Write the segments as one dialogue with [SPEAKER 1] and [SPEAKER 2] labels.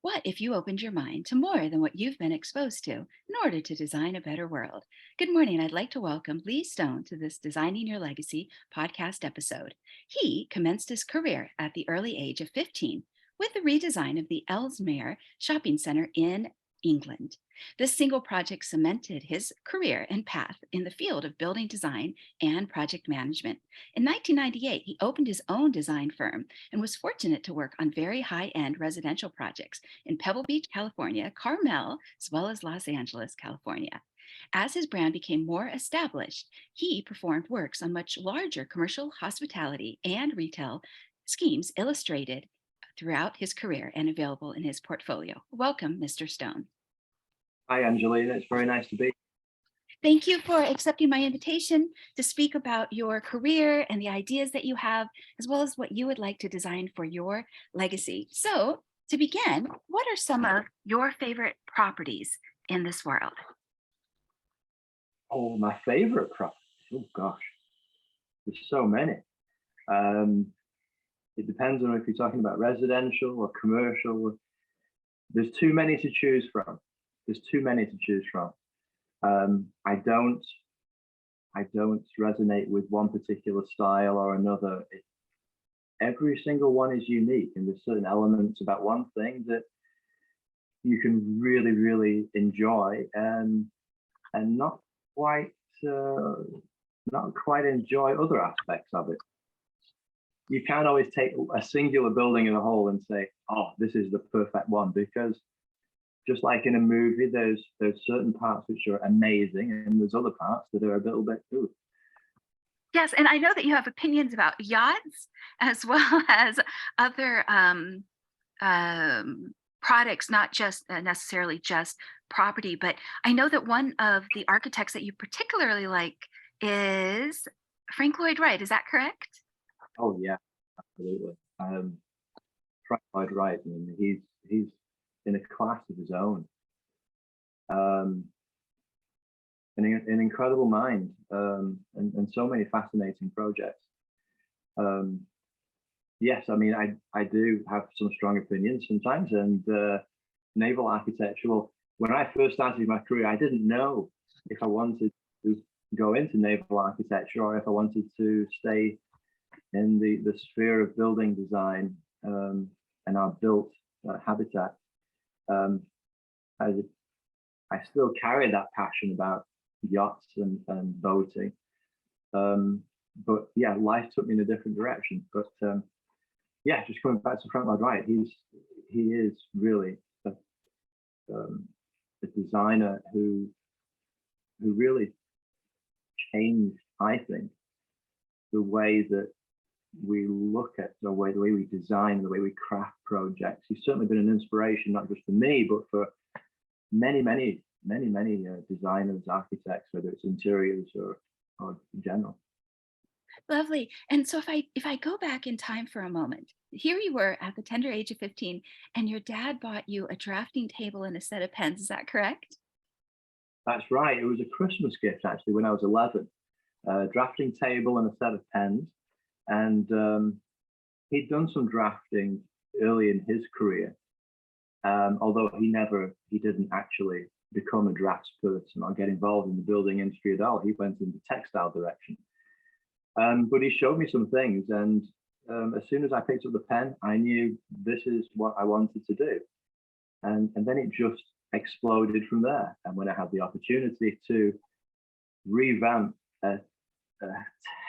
[SPEAKER 1] What if you opened your mind to more than what you've been exposed to in order to design a better world? Good morning. I'd like to welcome Lee Stone to this Designing Your Legacy podcast episode. He commenced his career at the early age of 15 with the redesign of the Ellesmere Shopping Center in England. This single project cemented his career and path in the field of building design and project management. In 1998, he opened his own design firm and was fortunate to work on very high-end residential projects in Pebble Beach, California, Carmel, as well as Los Angeles, California. As his brand became more established, he performed works on much larger commercial hospitality and retail schemes illustrated throughout his career and available in his portfolio. Welcome, Mr. Stone.
[SPEAKER 2] Hi, Angelina. It's very nice to be.
[SPEAKER 1] Thank you for accepting my invitation to speak about your career and the ideas that you have, as well as what you would like to design for your legacy. So, to begin, what are some of your favorite properties in this world?
[SPEAKER 2] Oh, my favorite property. Oh gosh, there's so many. It depends on if you're talking about residential or commercial. There's too many to choose from. I don't resonate with one particular style or another. Every single one is unique, and there's certain elements about one thing that you can really, really enjoy, and not quite enjoy other aspects of it. You can't always take a singular building as a whole and say, "Oh, this is the perfect one," because just like in a movie, there's certain parts which are amazing, and there's other parts that are a little bit ooh.
[SPEAKER 1] Yes, and I know that you have opinions about yachts as well as other products, not just necessarily just property. But I know that one of the architects that you particularly like is Frank Lloyd Wright. Is that correct?
[SPEAKER 2] Oh yeah, absolutely. Frank Lloyd Wright, I mean, he's in a class of his own. An incredible mind, and so many fascinating projects. Yes, I mean, I do have some strong opinions sometimes, and naval architecture. Well, when I first started my career, I didn't know if I wanted to go into naval architecture or if I wanted to stay in the sphere of building design and our built habitat. I still carry that passion about yachts and boating, but yeah, life took me in a different direction. But yeah, just coming back to Frank Lloyd Wright, he is really a designer who really changed, I think, the way that we look at the way we design, the way we craft projects. He's certainly been an inspiration, not just for me, but for many designers, architects, whether it's interiors or in general.
[SPEAKER 1] Lovely. And so if I go back in time for a moment, here you were at the tender age of 15, and your dad bought you a drafting table and a set of pens. Is that correct?
[SPEAKER 2] That's right. It was a Christmas gift actually when I was 11. A drafting table and a set of pens. And he'd done some drafting early in his career, although he didn't actually become a draftsperson or get involved in the building industry at all. He went in the textile direction. But he showed me some things, and as soon as I picked up the pen, I knew this is what I wanted to do. And then it just exploded from there. And when I had the opportunity to revamp a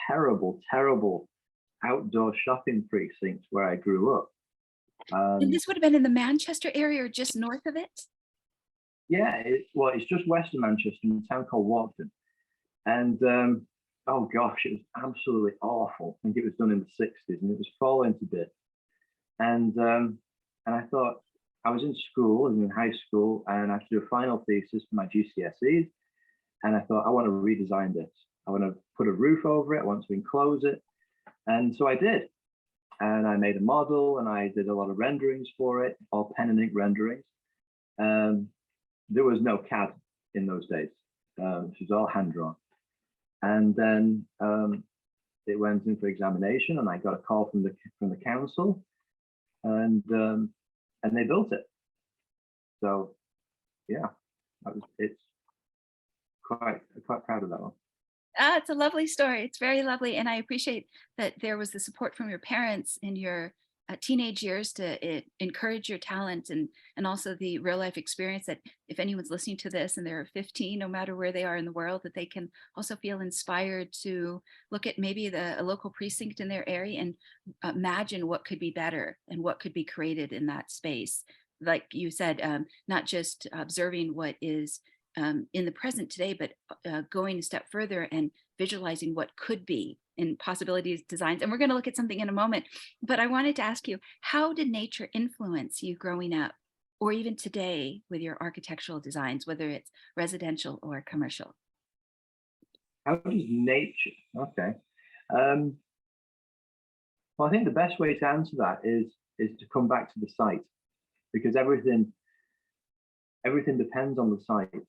[SPEAKER 2] terrible outdoor shopping precinct where I grew up.
[SPEAKER 1] And this would have been in the Manchester area or just north of it?
[SPEAKER 2] Yeah, it's just west of Manchester in a town called Walkden. And oh gosh, it was absolutely awful. I think it was done in the 60s and it was falling to bits. And I thought, I was in school, I was in high school, and I had to do a final thesis for my GCSEs. And I thought, I want to redesign this. I want to put a roof over it. I want to enclose it. And so I did. And I made a model and I did a lot of renderings for it, all pen and ink renderings. There was no CAD in those days. It was all hand drawn. And then it went in for examination, and I got a call from the council, and they built it. So yeah, it's quite proud of that one.
[SPEAKER 1] Ah, it's a lovely story. It's very lovely, and I appreciate that there was the support from your parents in your teenage years to encourage your talent, and also the real life experience that if anyone's listening to this and they're 15, no matter where they are in the world, that they can also feel inspired to look at maybe a local precinct in their area and imagine what could be better and what could be created in that space. Like you said, not just observing what is in the present today, but going a step further and visualizing what could be in possibilities designs. And we're going to look at something in a moment. But I wanted to ask you, how did nature influence you growing up, or even today with your architectural designs, whether it's residential or commercial?
[SPEAKER 2] How does nature? Okay. Um, well, I think the best way to answer that is to come back to the site, because everything depends on the site.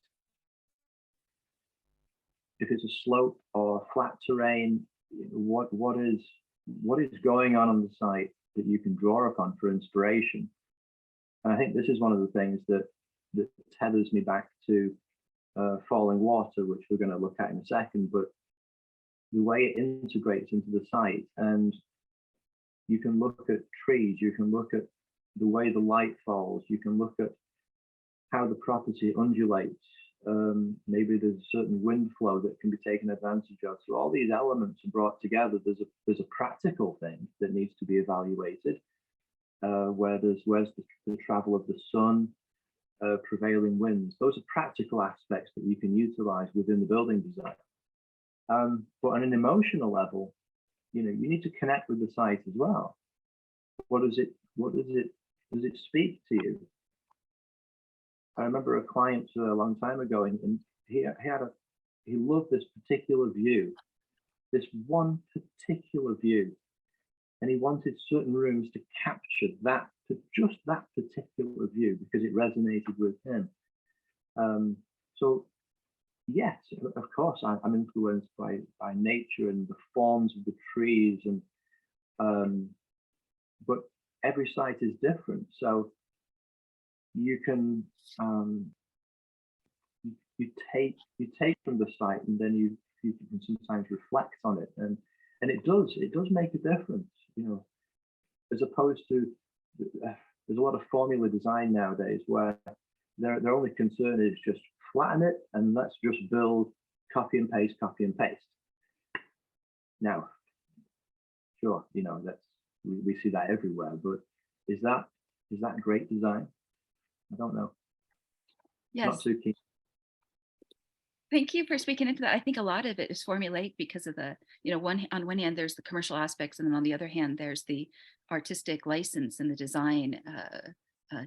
[SPEAKER 2] If it's a slope or flat terrain, what is going on the site that you can draw upon for inspiration. And I think this is one of the things that tethers me back to falling water, which we're going to look at in a second. But the way it integrates into the site, and you can look at trees, you can look at the way the light falls, you can look at how the property undulates. Maybe there's a certain wind flow that can be taken advantage of. So all these elements are brought together. There's a practical thing that needs to be evaluated, where's the travel of the sun, prevailing winds. Those are practical aspects that you can utilize within the building design. But on an emotional level, you need to connect with the site as well. What does it speak to you? I remember a client a long time ago, and he loved this particular view, this one particular view, and he wanted certain rooms to capture just that particular view because it resonated with him. So yes, of course, I'm influenced by nature and the forms of the trees, and but every site is different. So you can you take from the site, and then you can sometimes reflect on it, and it does make a difference, as opposed to there's a lot of formula design nowadays where their only concern is just flatten it and let's just build copy and paste. Now, sure, we see that everywhere, but is that great design? I don't know.
[SPEAKER 1] Yes.
[SPEAKER 2] Not too keen.
[SPEAKER 1] Thank you for speaking into that. I think a lot of it is formulaic because of the, on one hand, there's the commercial aspects, and then on the other hand, there's the artistic license and the design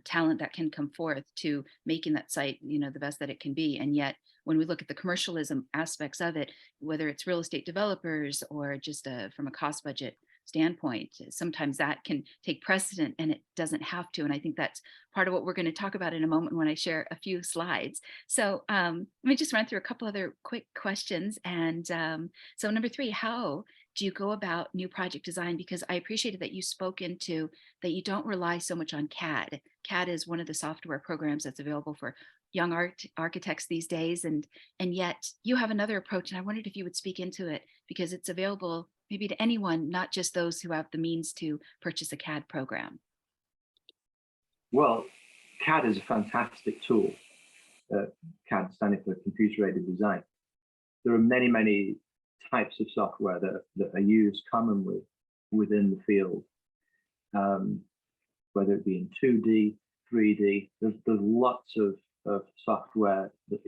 [SPEAKER 1] talent that can come forth to making that site, the best that it can be. And yet, when we look at the commercialism aspects of it, whether it's real estate developers or just from a cost budget standpoint, sometimes that can take precedent, and it doesn't have to. And I think that's part of what we're going to talk about in a moment when I share a few slides. So let me just run through a couple other quick questions. And so number 3, how do you go about new project design? Because I appreciated that you spoke into that you don't rely so much on CAD. CAD is one of the software programs that's available for young architects these days, and yet you have another approach, and I wondered if you would speak into it, because it's available maybe to anyone, not just those who have the means to purchase a CAD program.
[SPEAKER 2] Well, CAD is a fantastic tool. CAD standing for computer aided design. There are many types of software that are used commonly within the field, whether it be in 2D, 3D. There's lots of software that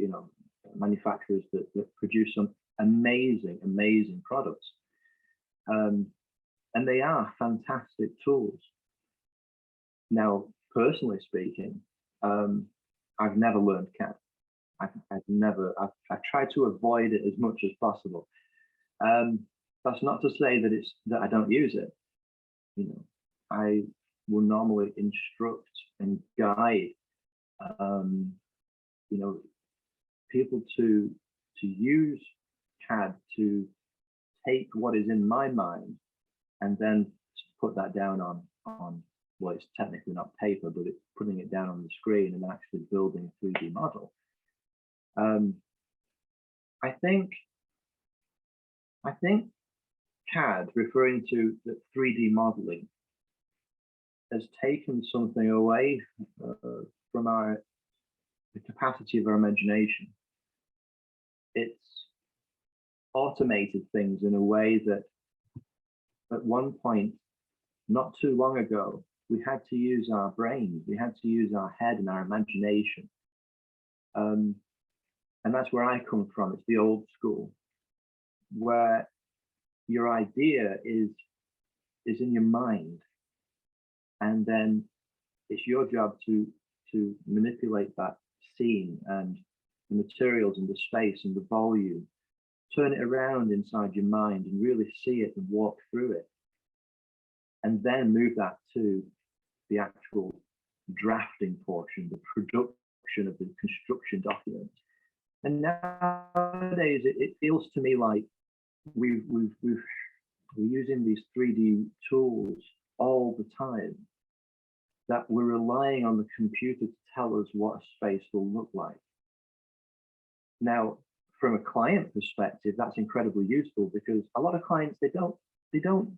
[SPEAKER 2] manufacturers that produce some amazing products, and they are fantastic tools. Now, personally speaking, I've never learned CAD. I've tried to avoid it as much as possible. That's not to say that I don't use it. I will normally instruct and guide people to use CAD to take what is in my mind and then put that down on well, it's technically not paper, but it's putting it down on the screen and actually building a 3D model. I think CAD, referring to the 3D modeling, has taken something away from the capacity of our imagination. It's automated things in a way that at one point, not too long ago, we had to use our brains, we had to use our head and our imagination. And that's where I come from. It's the old school, where your idea is in your mind, and then it's your job to manipulate that scene and the materials and the space and the volume, turn it around inside your mind and really see it and walk through it, and then move that to the actual drafting portion, the production of the construction document. And nowadays it feels to me like we're using these 3D tools all the time, that we're relying on the computer to tell us what a space will look like. Now, from a client perspective, that's incredibly useful, because a lot of clients, they don't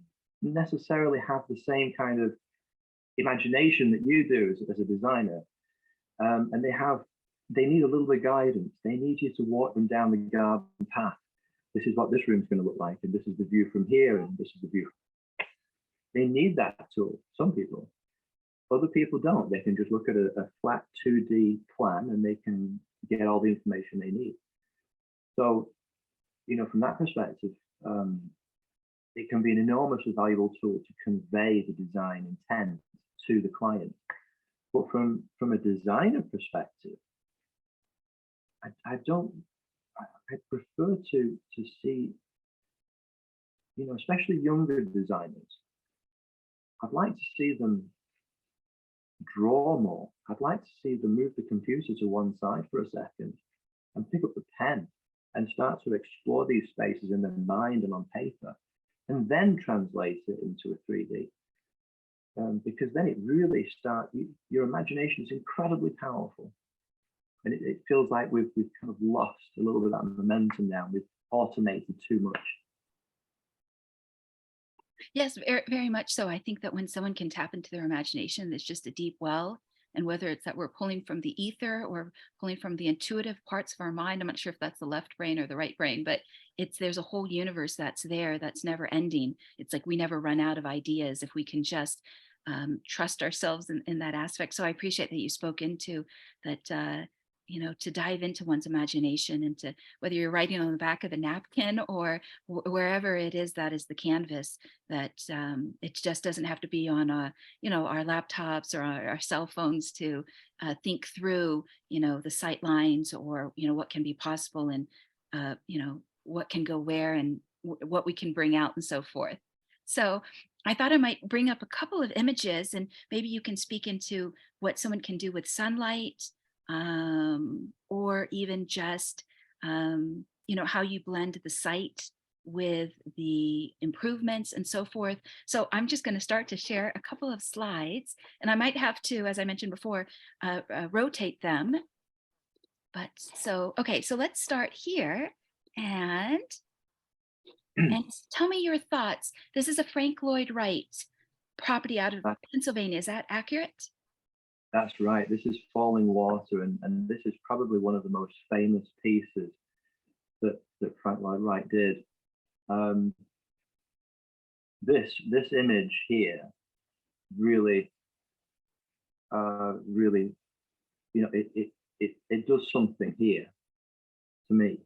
[SPEAKER 2] necessarily have the same kind of imagination that you do as a designer, and they need a little bit of guidance. They need you to walk them down the garden path. This is what this room's going to look like, and this is the view from here, and this is the view. They need that tool. Some people. Other people don't. They can just look at a flat 2D plan and they can get all the information they need. So, from that perspective, it can be an enormously valuable tool to convey the design intent to the client. But from a designer perspective, I prefer to see, especially younger designers, I'd like to see them draw more. I'd like to see them move the computer to one side for a second and pick up the pen and start to explore these spaces in their mind and on paper, and then translate it into a 3D. Because then it really starts, your imagination is incredibly powerful. And it feels like we've kind of lost a little bit of that momentum now. We've automated too much.
[SPEAKER 1] Yes, very, very much so. I think that when someone can tap into their imagination, it's just a deep well. And whether it's that we're pulling from the ether or pulling from the intuitive parts of our mind, I'm not sure if that's the left brain or the right brain, but there's a whole universe that's there, that's never ending. It's like we never run out of ideas if we can just trust ourselves in that aspect. So I appreciate that you spoke into that, to dive into one's imagination, and to, whether you're writing on the back of the napkin or wherever it is that is the canvas, that it just doesn't have to be on our laptops or our cell phones to think through, the sight lines, or, what can be possible, and, what can go where, and what we can bring out, and so forth. So I thought I might bring up a couple of images, and maybe you can speak into what someone can do with sunlight, or even just, how you blend the site with the improvements and so forth. So I'm just going to start to share a couple of slides, and I might have to, as I mentioned before, rotate them. But okay, so let's start here, and tell me your thoughts. This is a Frank Lloyd Wright property out of Pennsylvania. Is that accurate?
[SPEAKER 2] That's right. This is Falling Water, and this is probably one of the most famous pieces that Frank Lloyd Wright did. This image here really, it does something here to me.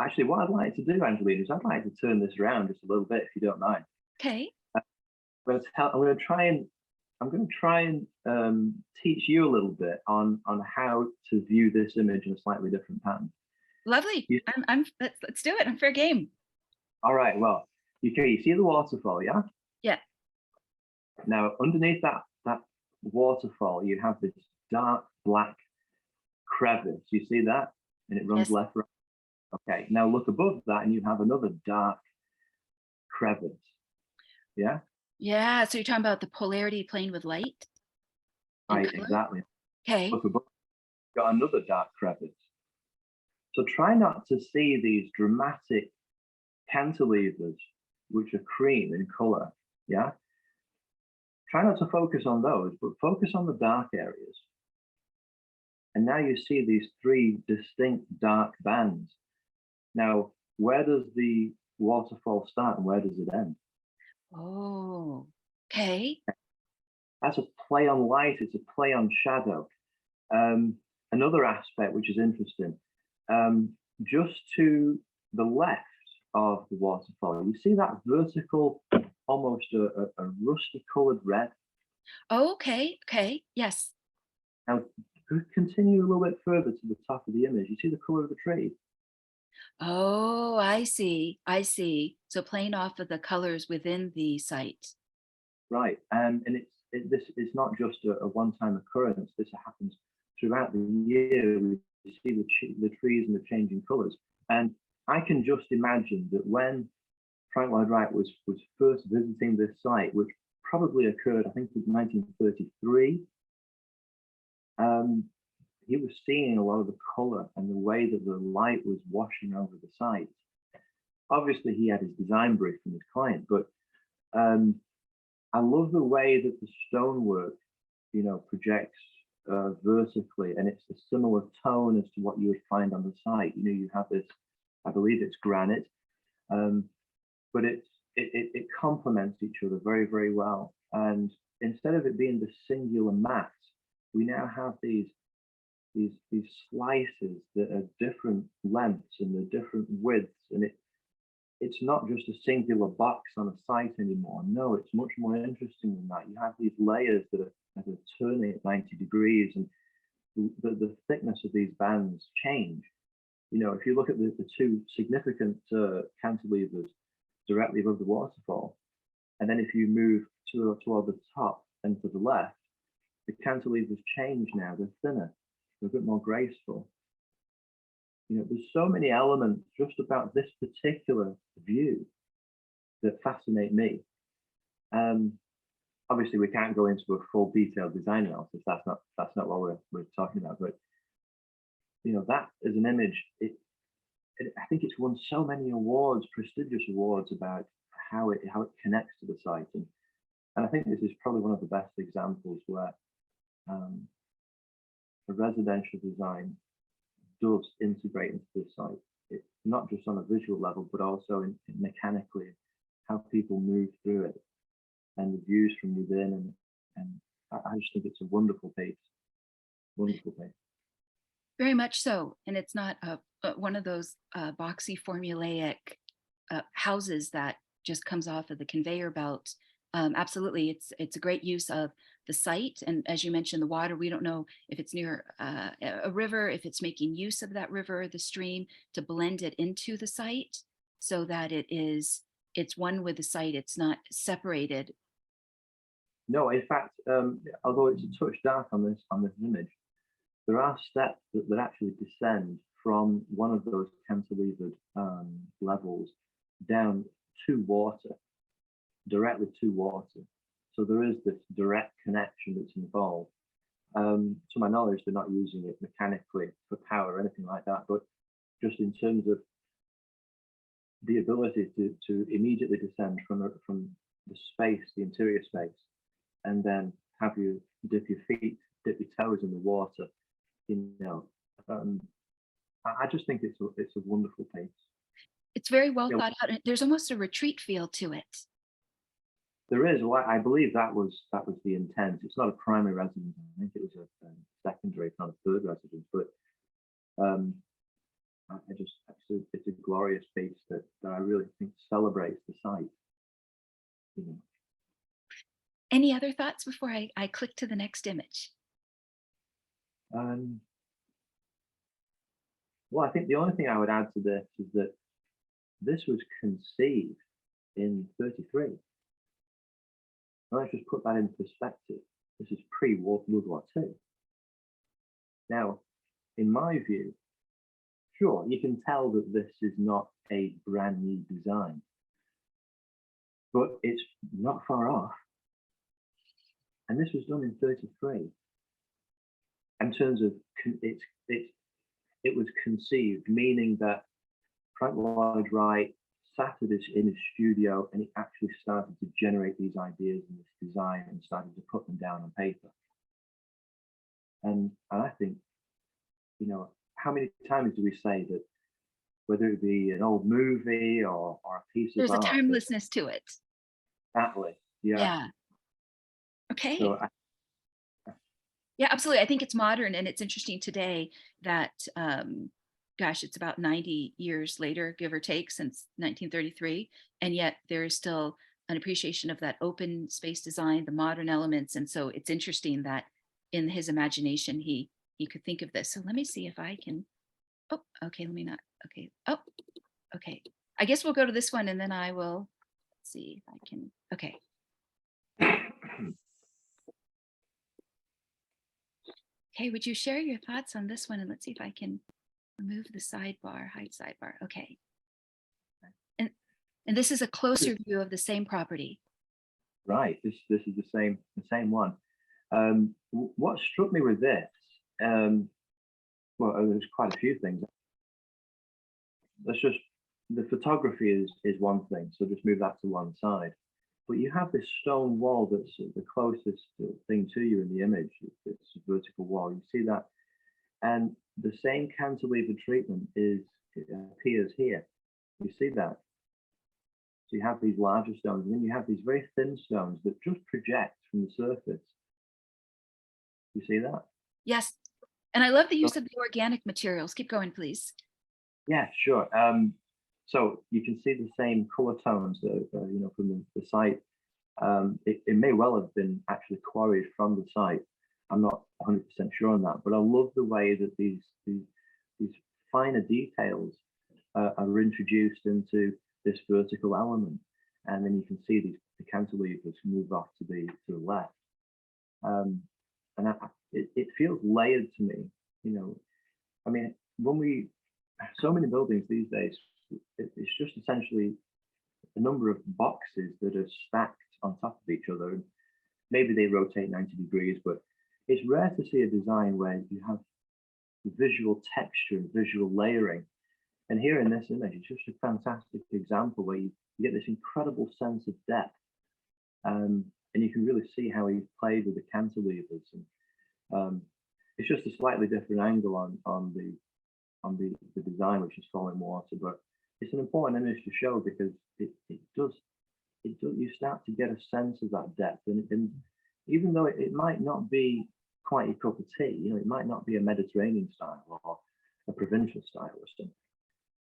[SPEAKER 2] Actually, what I'd like to do, Angelina, is I'd like to turn this around just a little bit, if you don't mind.
[SPEAKER 1] Okay.
[SPEAKER 2] I'm going to try and teach you a little bit on how to view this image in a slightly different pattern.
[SPEAKER 1] Lovely. Let's do it. I'm fair game.
[SPEAKER 2] All right. Well, you see the waterfall, yeah?
[SPEAKER 1] Yeah.
[SPEAKER 2] Now, underneath that waterfall, you have this dark black crevice. You see that? And it runs left, right. Okay. Now look above that, and you have another dark crevice. Yeah,
[SPEAKER 1] Yeah. So you're talking about the polarity playing with light and
[SPEAKER 2] right,
[SPEAKER 1] color?
[SPEAKER 2] exactly.
[SPEAKER 1] Okay.
[SPEAKER 2] Look above, got another dark crevice. So try not to see these dramatic cantilevers, which are cream in color. Yeah, try not to focus on those, but focus on the dark areas. And now you see these three distinct dark bands. Now, where does the waterfall start and where does it end?
[SPEAKER 1] Oh, okay.
[SPEAKER 2] That's a play on light, it's a play on shadow. Um, Another aspect which is interesting, just to the left of the waterfall, you see that vertical, almost a rusty colored red.
[SPEAKER 1] Oh, okay. Okay. Yes.
[SPEAKER 2] Now, continue a little bit further to the top of the image. You see the color of the tree?
[SPEAKER 1] Oh, I see. I see. So playing off of the colors within the site.
[SPEAKER 2] Right. And this is not just a one-time occurrence. This happens throughout the year. We see the trees and the changing colors. And I can just imagine that when Frank Lloyd Wright was first visiting this site, which probably occurred, I think, in 1933, um, he was seeing a lot of the color and the way that the light was washing over the site. Obviously, he had his design brief from his client, but um, I love the way that the stonework, projects vertically, and it's a similar tone as to what you would find on the site. You have this, I believe it's granite, um, but it complements each other very, very well. And instead of it being the singular mass, we now have these slices that are different lengths and the different widths, and it's not just a singular box on a site anymore. No, it's much more interesting than that. You have these layers that are turning at 90 degrees, and the thickness of these bands change. If you look at the two significant cantilevers directly above the waterfall, and then if you move toward the top and to the left, the cantilevers change now. They're thinner, they're a bit more graceful. There's so many elements just about this particular view that fascinate me. Obviously, we can't go into a full detailed design analysis. That's not what we're talking about. But that as an image, I think it's won so many awards, prestigious awards, about how it connects to the site, and I think this is probably one of the best examples where a residential design does integrate into the site. It's not just on a visual level, but also in mechanically, how people move through it and the views from within. And I just think it's a wonderful piece, wonderful piece.
[SPEAKER 1] Very much so. And it's not one of those boxy formulaic houses that just comes off of the conveyor belt. Absolutely, it's a great use of the site, and as you mentioned, the water. We don't know if it's near a river, if it's making use of that river or the stream to blend it into the site, so that it's one with the site. It's not separated.
[SPEAKER 2] No, in fact, although it's a touch dark on this image, there are steps that actually descend from one of those cantilevered levels down to water, directly to water. So there is this direct connection that's involved. To my knowledge, they're not using it mechanically for power or anything like that, but just in terms of the ability to immediately descend from the space, the interior space, and then have you dip your dip your toes in the water. I just think it's a wonderful piece.
[SPEAKER 1] It's very well
[SPEAKER 2] You know,
[SPEAKER 1] thought out. There's almost a retreat feel to it.
[SPEAKER 2] there is. Well, I believe that was the intent. It's not a primary residence. I think it was a secondary, if not a third residence. But it's a glorious piece that I really think celebrates the site. You know.
[SPEAKER 1] Any other thoughts before I click to the next image?
[SPEAKER 2] Well, I think the only thing I would add to this is that this was conceived in 33. Let's just put that in perspective. This is pre-World War II. Now, in my view, sure, you can tell that this is not a brand new design. but it's not far off. And this was done in 33. In terms of it was conceived, meaning that Frank Lloyd Wright sat in his studio and he actually started to generate these ideas and this design and started to put them down on paper. And I think, you know, how many times do we say that, whether it be an old movie or a piece of
[SPEAKER 1] There's a
[SPEAKER 2] art,
[SPEAKER 1] timelessness to it.
[SPEAKER 2] exactly, yeah.
[SPEAKER 1] Yeah. Okay.
[SPEAKER 2] So
[SPEAKER 1] Yeah, absolutely. I think it's modern, and it's interesting today that, gosh, it's about 90 years later, give or take, since 1933, and yet there is still an appreciation of that open space design, the modern elements, and so it's interesting that in his imagination he could think of this. So let me see if I can. Oh, okay. Let me not. Okay. Oh, okay. I guess we'll go to this one, and then I will see if I can. Okay. Okay, would you share your thoughts on this one? And let's see if I can remove the sidebar, hide sidebar. Okay. And this is a closer view of the same property.
[SPEAKER 2] right, this is the same one. What struck me with this, well, there's quite a few things. Let's just, the photography is one thing, so just move that to one side. But you have this stone wall that's the closest thing to you in the image. It's a vertical wall. You see that, and the same cantilever treatment appears here. You see that. So you have these larger stones, and then you have these very thin stones that just project from the surface. You see that?
[SPEAKER 1] Yes. And I love the use of the organic materials. Keep going, please.
[SPEAKER 2] Yeah, sure. So you can see the same color tones that, you know, from the site. It may well have been actually quarried from the site. I'm not 100% sure on that, but I love the way that these finer details are introduced into this vertical element, and then you can see the cantilevers move off to the left, and it feels layered to me. You know, I mean, so many buildings these days, it's just essentially a number of boxes that are stacked on top of each other, and maybe they rotate 90 degrees, but it's rare to see a design where you have visual texture and visual layering. And here in this image, it's just a fantastic example where you get this incredible sense of depth, and you can really see how he's played with the cantilevers. And it's just a slightly different angle on the design, which is falling water, but it's an important image to show because you start to get a sense of that depth, and even though it might not be quite your cup of tea, you know, it might not be a Mediterranean style or a provincial style or something,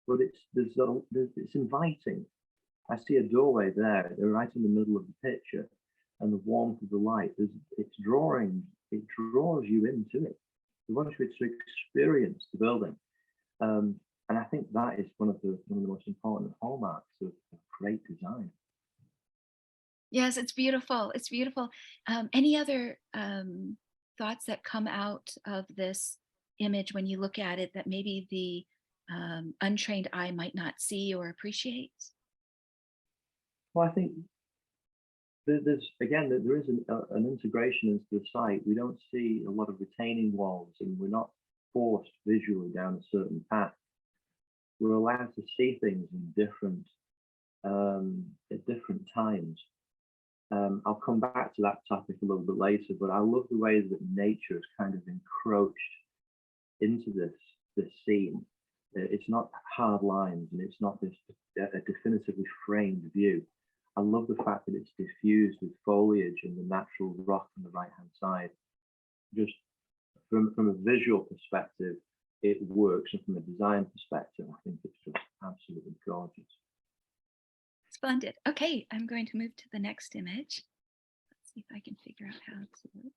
[SPEAKER 2] but it's inviting. I see a doorway there, they're right in the middle of the picture, and the warmth of the light, it draws you into it. It wants you to experience the building. And I think that is one of the most important hallmarks of great design.
[SPEAKER 1] Yes, it's beautiful. It's beautiful. Any other thoughts that come out of this image when you look at it that maybe the untrained eye might not see or appreciate?
[SPEAKER 2] Well, I think there is an integration into the site. We don't see a lot of retaining walls, and we're not forced visually down a certain path. We're allowed to see things in at different times. I'll come back to that topic a little bit later, but I love the way that nature has kind of encroached into this scene. It's not hard lines, and it's not a definitively framed view. I love the fact that it's diffused with foliage and the natural rock on the right-hand side. Just from a visual perspective, it works, and from a design perspective, I think it's just absolutely gorgeous.
[SPEAKER 1] Splendid. Okay, I'm going to move to the next image. Let's see if I can figure out how to.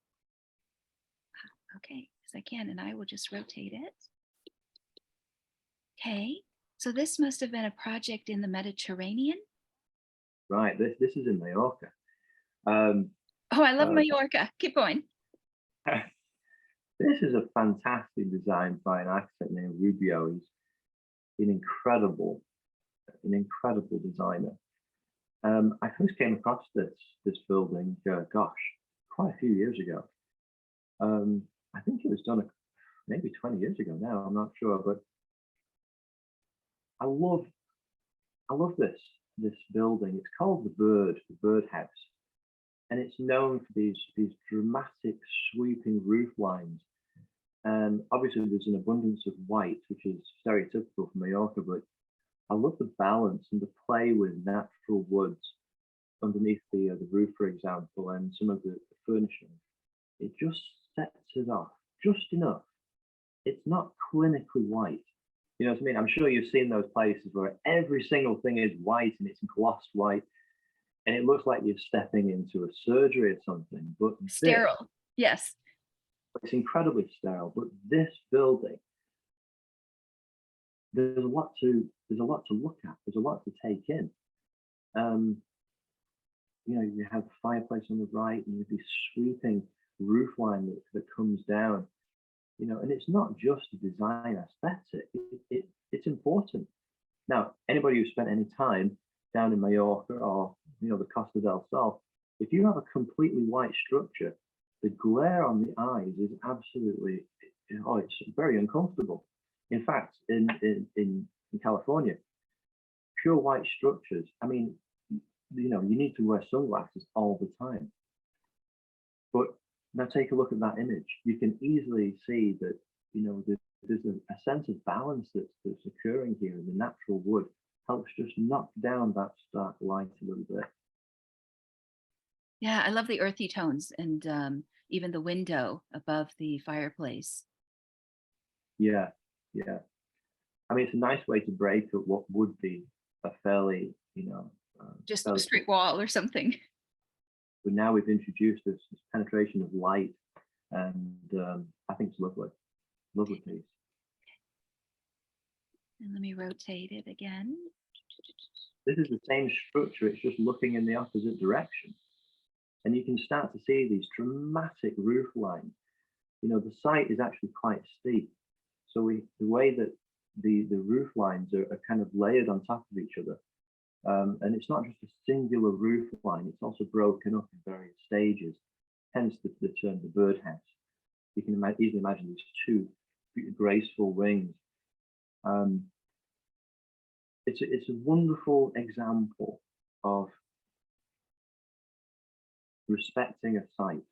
[SPEAKER 1] Okay, yes, I can, and I will just rotate it. Okay, so this must have been a project in the Mediterranean.
[SPEAKER 2] Right, this is in Majorca.
[SPEAKER 1] Oh, I love Majorca. Keep going.
[SPEAKER 2] This is a fantastic design by an architect named Rubio. He's an incredible designer. I first came across this building, gosh, quite a few years ago. I think it was done maybe 20 years ago now. I'm not sure, but I love this building. It's called the Bird House, and it's known for these dramatic sweeping roof lines. And obviously, there's an abundance of white, which is stereotypical for Mallorca, but I love the balance and the play with natural woods underneath the roof, for example, and some of the furnishing. It just sets it off just enough. It's not clinically white. You know what I mean? I'm sure you've seen those places where every single thing is white and it's glossed white, and it looks like you're stepping into a surgery or something. But this,
[SPEAKER 1] Sterile. Yes.
[SPEAKER 2] it's incredibly sterile. But this building, there's a lot to look at. There's a lot to take in. You know, you have the fireplace on the right, and you have this sweeping roof line that comes down. You know, and it's not just a design aesthetic. It's important. Now, anybody who's spent any time down in Mallorca or the Costa del Sol, if you have a completely white structure, the glare on the eyes is absolutely it's very uncomfortable. In fact, in California, pure white structures, I mean, you need to wear sunglasses all the time. But now take a look at that image. You can easily see that there's a sense of balance that's occurring here, and the natural wood helps just knock down that stark light a little bit.
[SPEAKER 1] Yeah, I love the earthy tones, and even the window above the fireplace.
[SPEAKER 2] Yeah, yeah. I mean, it's a nice way to break up what would be a fairly,
[SPEAKER 1] Just a straight wall or something.
[SPEAKER 2] but now we've introduced this penetration of light, and I think it's lovely piece.
[SPEAKER 1] And let me rotate it again.
[SPEAKER 2] This is the same structure, it's just looking in the opposite direction, and you can start to see these dramatic roof lines. The site is actually quite steep, so the way that the roof lines are kind of layered on top of each other, and it's not just a singular roof line, it's also broken up in various stages, hence the term the birdhouse. You can easily imagine these two graceful wings. It's a wonderful example of respecting a site.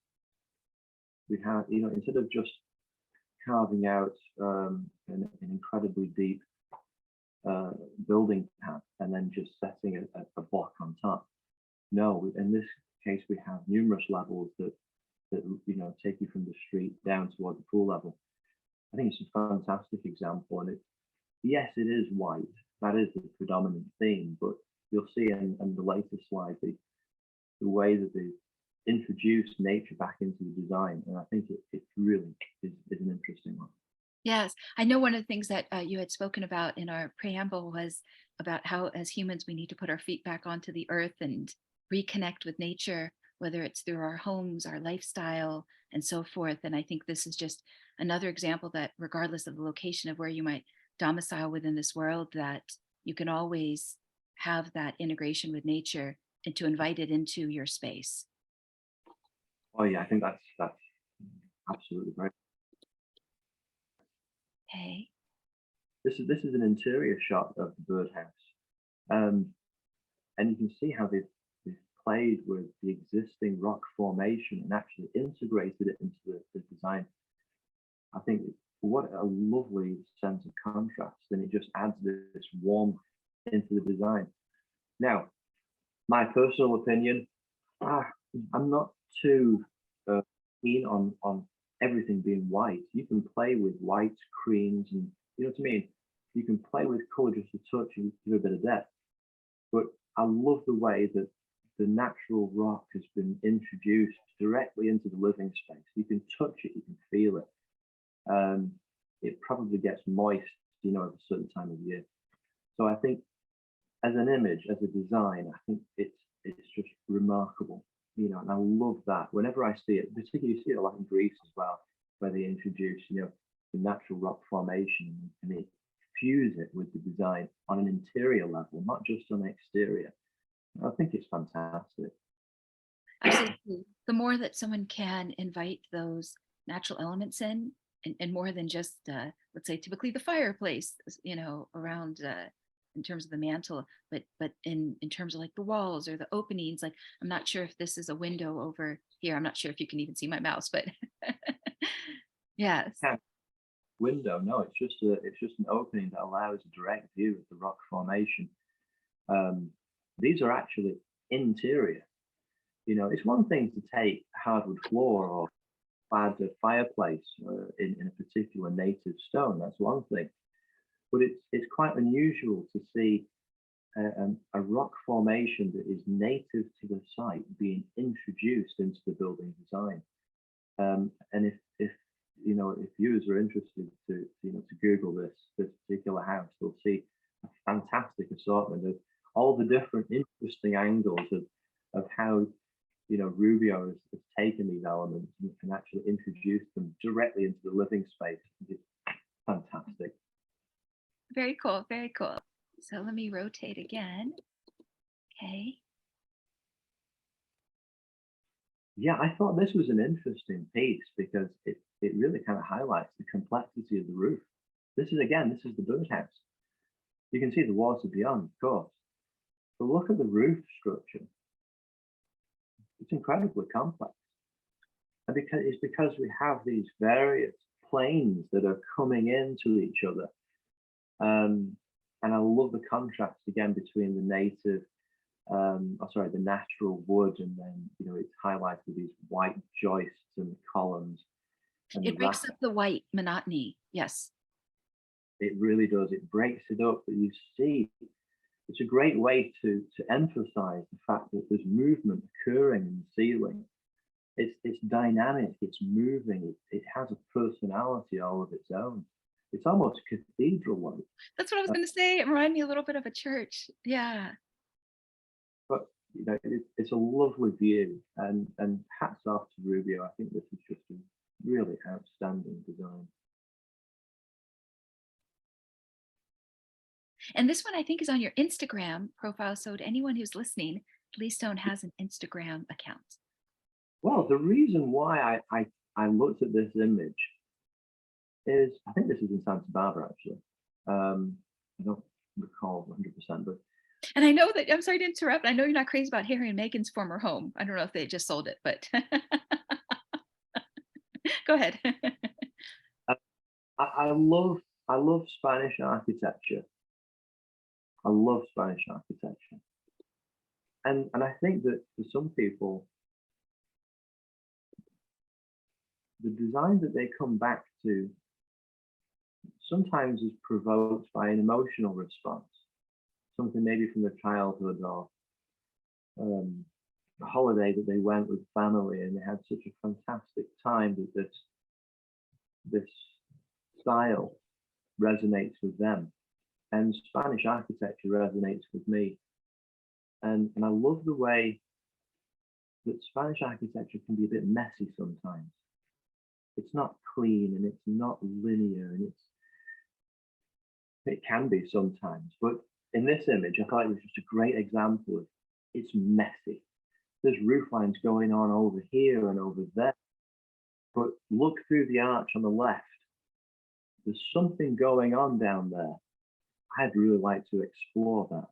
[SPEAKER 2] We have, instead of just carving out an incredibly deep building path and then just setting a block on top. No, in this case, we have numerous levels that take you from the street down toward the pool level. I think it's a fantastic example, and yes, it is white. That is the predominant theme, but you'll see in the latest slide the way that they introduce nature back into the design, and I think it really is an interesting one.
[SPEAKER 1] Yes, I know one of the things that you had spoken about in our preamble was about how, as humans, we need to put our feet back onto the earth and reconnect with nature, whether it's through our homes, our lifestyle, and so forth. And I think this is just another example that, regardless of the location of where you might domicile within this world, that you can always have that integration with nature and to invite it into your space.
[SPEAKER 2] Oh yeah, I think that's absolutely right.
[SPEAKER 1] Okay.
[SPEAKER 2] This is an interior shot of the birdhouse, and you can see how they've played with the existing rock formation and actually integrated it into the design. I think what a lovely sense of contrast, and it just adds this warmth into the design. Now, my personal opinion, I'm not too keen on everything being white. You can play with whites, creams, and you know what I mean? You can play with color just a touch and give a bit of depth. But I love the way that the natural rock has been introduced directly into the living space. You can touch it, you can feel it. It probably gets moist, at a certain time of year. So I think as an image, as a design, I think it's just remarkable, and I love that. Whenever I see it, particularly you see it a lot in Greece as well, where they introduce, the natural rock formation and they fuse it with the design on an interior level, not just on the exterior. I think it's fantastic.
[SPEAKER 1] Absolutely. The more that someone can invite those natural elements in, and more than just, let's say, typically the fireplace, around, in terms of the mantle, but in terms of like the walls or the openings. Like, I'm not sure if this is a window over here. I'm not sure if you can even see my mouse, but yes.
[SPEAKER 2] Yeah, window, no, it's just an opening that allows a direct view of the rock formation. Um, these are actually interior. It's one thing to take hardwood floor or clad a fireplace in a particular native stone. That's one thing, but it's quite unusual to see a rock formation that is native to the site being introduced into the building design. And if viewers are interested to Google this particular house, they'll see a fantastic assortment of all the different interesting angles of how Rubio has taken these elements and actually introduced them directly into the living space. It's fantastic.
[SPEAKER 1] Very cool. Very cool. So let me rotate again. Okay.
[SPEAKER 2] Yeah, I thought this was an interesting piece because it really kind of highlights the complexity of the roof. This is the birdhouse. You can see the water beyond, of course. But look at the roof structure. It's incredibly complex. And because we have these various planes that are coming into each other. And I love the contrast again between the native, the natural wood, and then it's highlighted with these white joists and columns and the
[SPEAKER 1] It breaks
[SPEAKER 2] wrap.
[SPEAKER 1] up the white monotony. Yes.
[SPEAKER 2] It really does. It breaks it up, but you see, it's a great way to emphasize the fact that there's movement occurring in the ceiling. It's dynamic, it's moving, it has a personality all of its own. It's almost cathedral-like.
[SPEAKER 1] That's what I was going to say. It reminded me a little bit of a church. Yeah.
[SPEAKER 2] But it's a lovely view, and hats off to Rubio. I think this is just a really outstanding design.
[SPEAKER 1] And this one I think is on your Instagram profile. So to anyone who's listening, Lee Stone has an Instagram account.
[SPEAKER 2] Well, the reason why I looked at this image is I think this is in Santa Barbara actually. I don't recall 100%, but
[SPEAKER 1] And I know that, I'm sorry to interrupt. I know you're not crazy about Harry and Meghan's former home. I don't know if they just sold it, but go ahead.
[SPEAKER 2] I, I love Spanish architecture. I love Spanish architecture, and I think that for some people, the design that they come back to sometimes is provoked by an emotional response, something maybe from their childhood or a holiday that they went with family and they had such a fantastic time that this style resonates with them. And Spanish architecture resonates with me. And I love the way that Spanish architecture can be a bit messy sometimes. It's not clean and it's not linear, and it can be sometimes. But in this image, I thought it was just a great example of it's messy. There's roof lines going on over here and over there. But look through the arch on the left. There's something going on down there. I'd really like to explore that.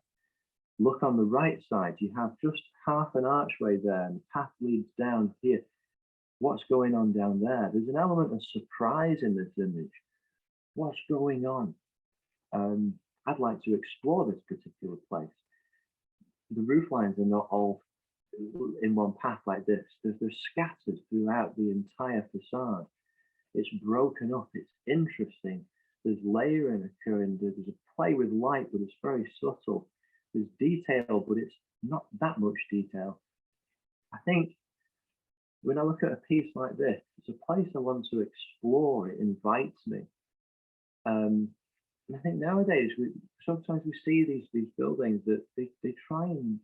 [SPEAKER 2] Look on the right side, you have just half an archway there and the path leads down here. What's going on down there? There's an element of surprise in this image. What's going on? I'd like to explore this particular place. The roof lines are not all in one path like this. They're scattered throughout the entire facade. It's broken up, it's interesting. There's layering occurring, there's a play with light, but it's very subtle. There's detail, but it's not that much detail. I think when I look at a piece like this, it's a place I want to explore. It invites me. And I think nowadays, sometimes we see these buildings that they try and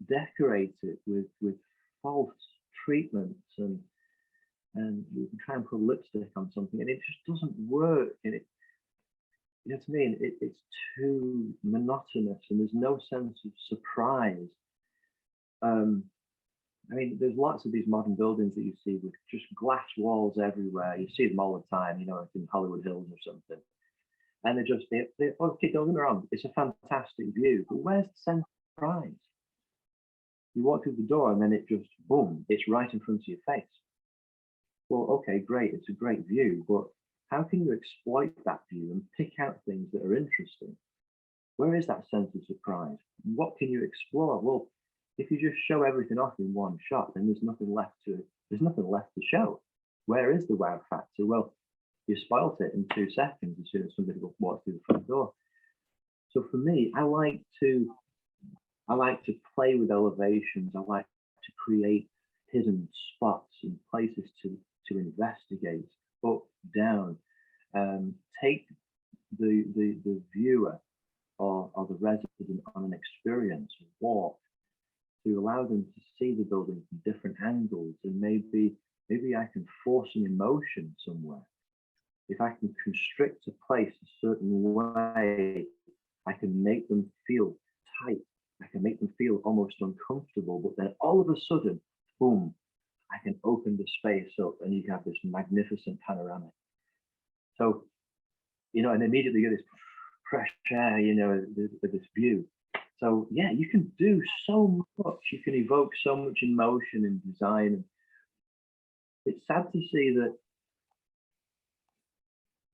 [SPEAKER 2] decorate it with false treatments and you can try and put lipstick on something and it just doesn't work. And you know what I mean? It's too monotonous and there's no sense of surprise. Um, I mean, there's lots of these modern buildings that you see with just glass walls everywhere. You see them all the time, like in Hollywood Hills or something. And okay, don't get me wrong, it's a fantastic view, but where's the sense of surprise? You walk through the door and then it just, boom, it's right in front of your face. Well, okay, great, it's a great view, but how can you exploit that view and pick out things that are interesting? Where is that sense of surprise? What can you explore? Well, if you just show everything off in one shot, then there's nothing left to show. Where is the wow factor? Well, you spoilt it in 2 seconds as soon as somebody walks through the front door. So for me, I like to play with elevations. I like to create hidden spots and places to investigate, up, down, take the viewer or the resident on an experience, walk, to allow them to see the building from different angles, and maybe I can force an emotion somewhere. If I can constrict a place a certain way, I can make them feel tight. I can make them feel almost uncomfortable, but then all of a sudden, boom, I can open the space up and you have this magnificent panoramic. So, and immediately you get this fresh air, this view. So yeah, you can do so much. You can evoke so much emotion in design. And it's sad to see that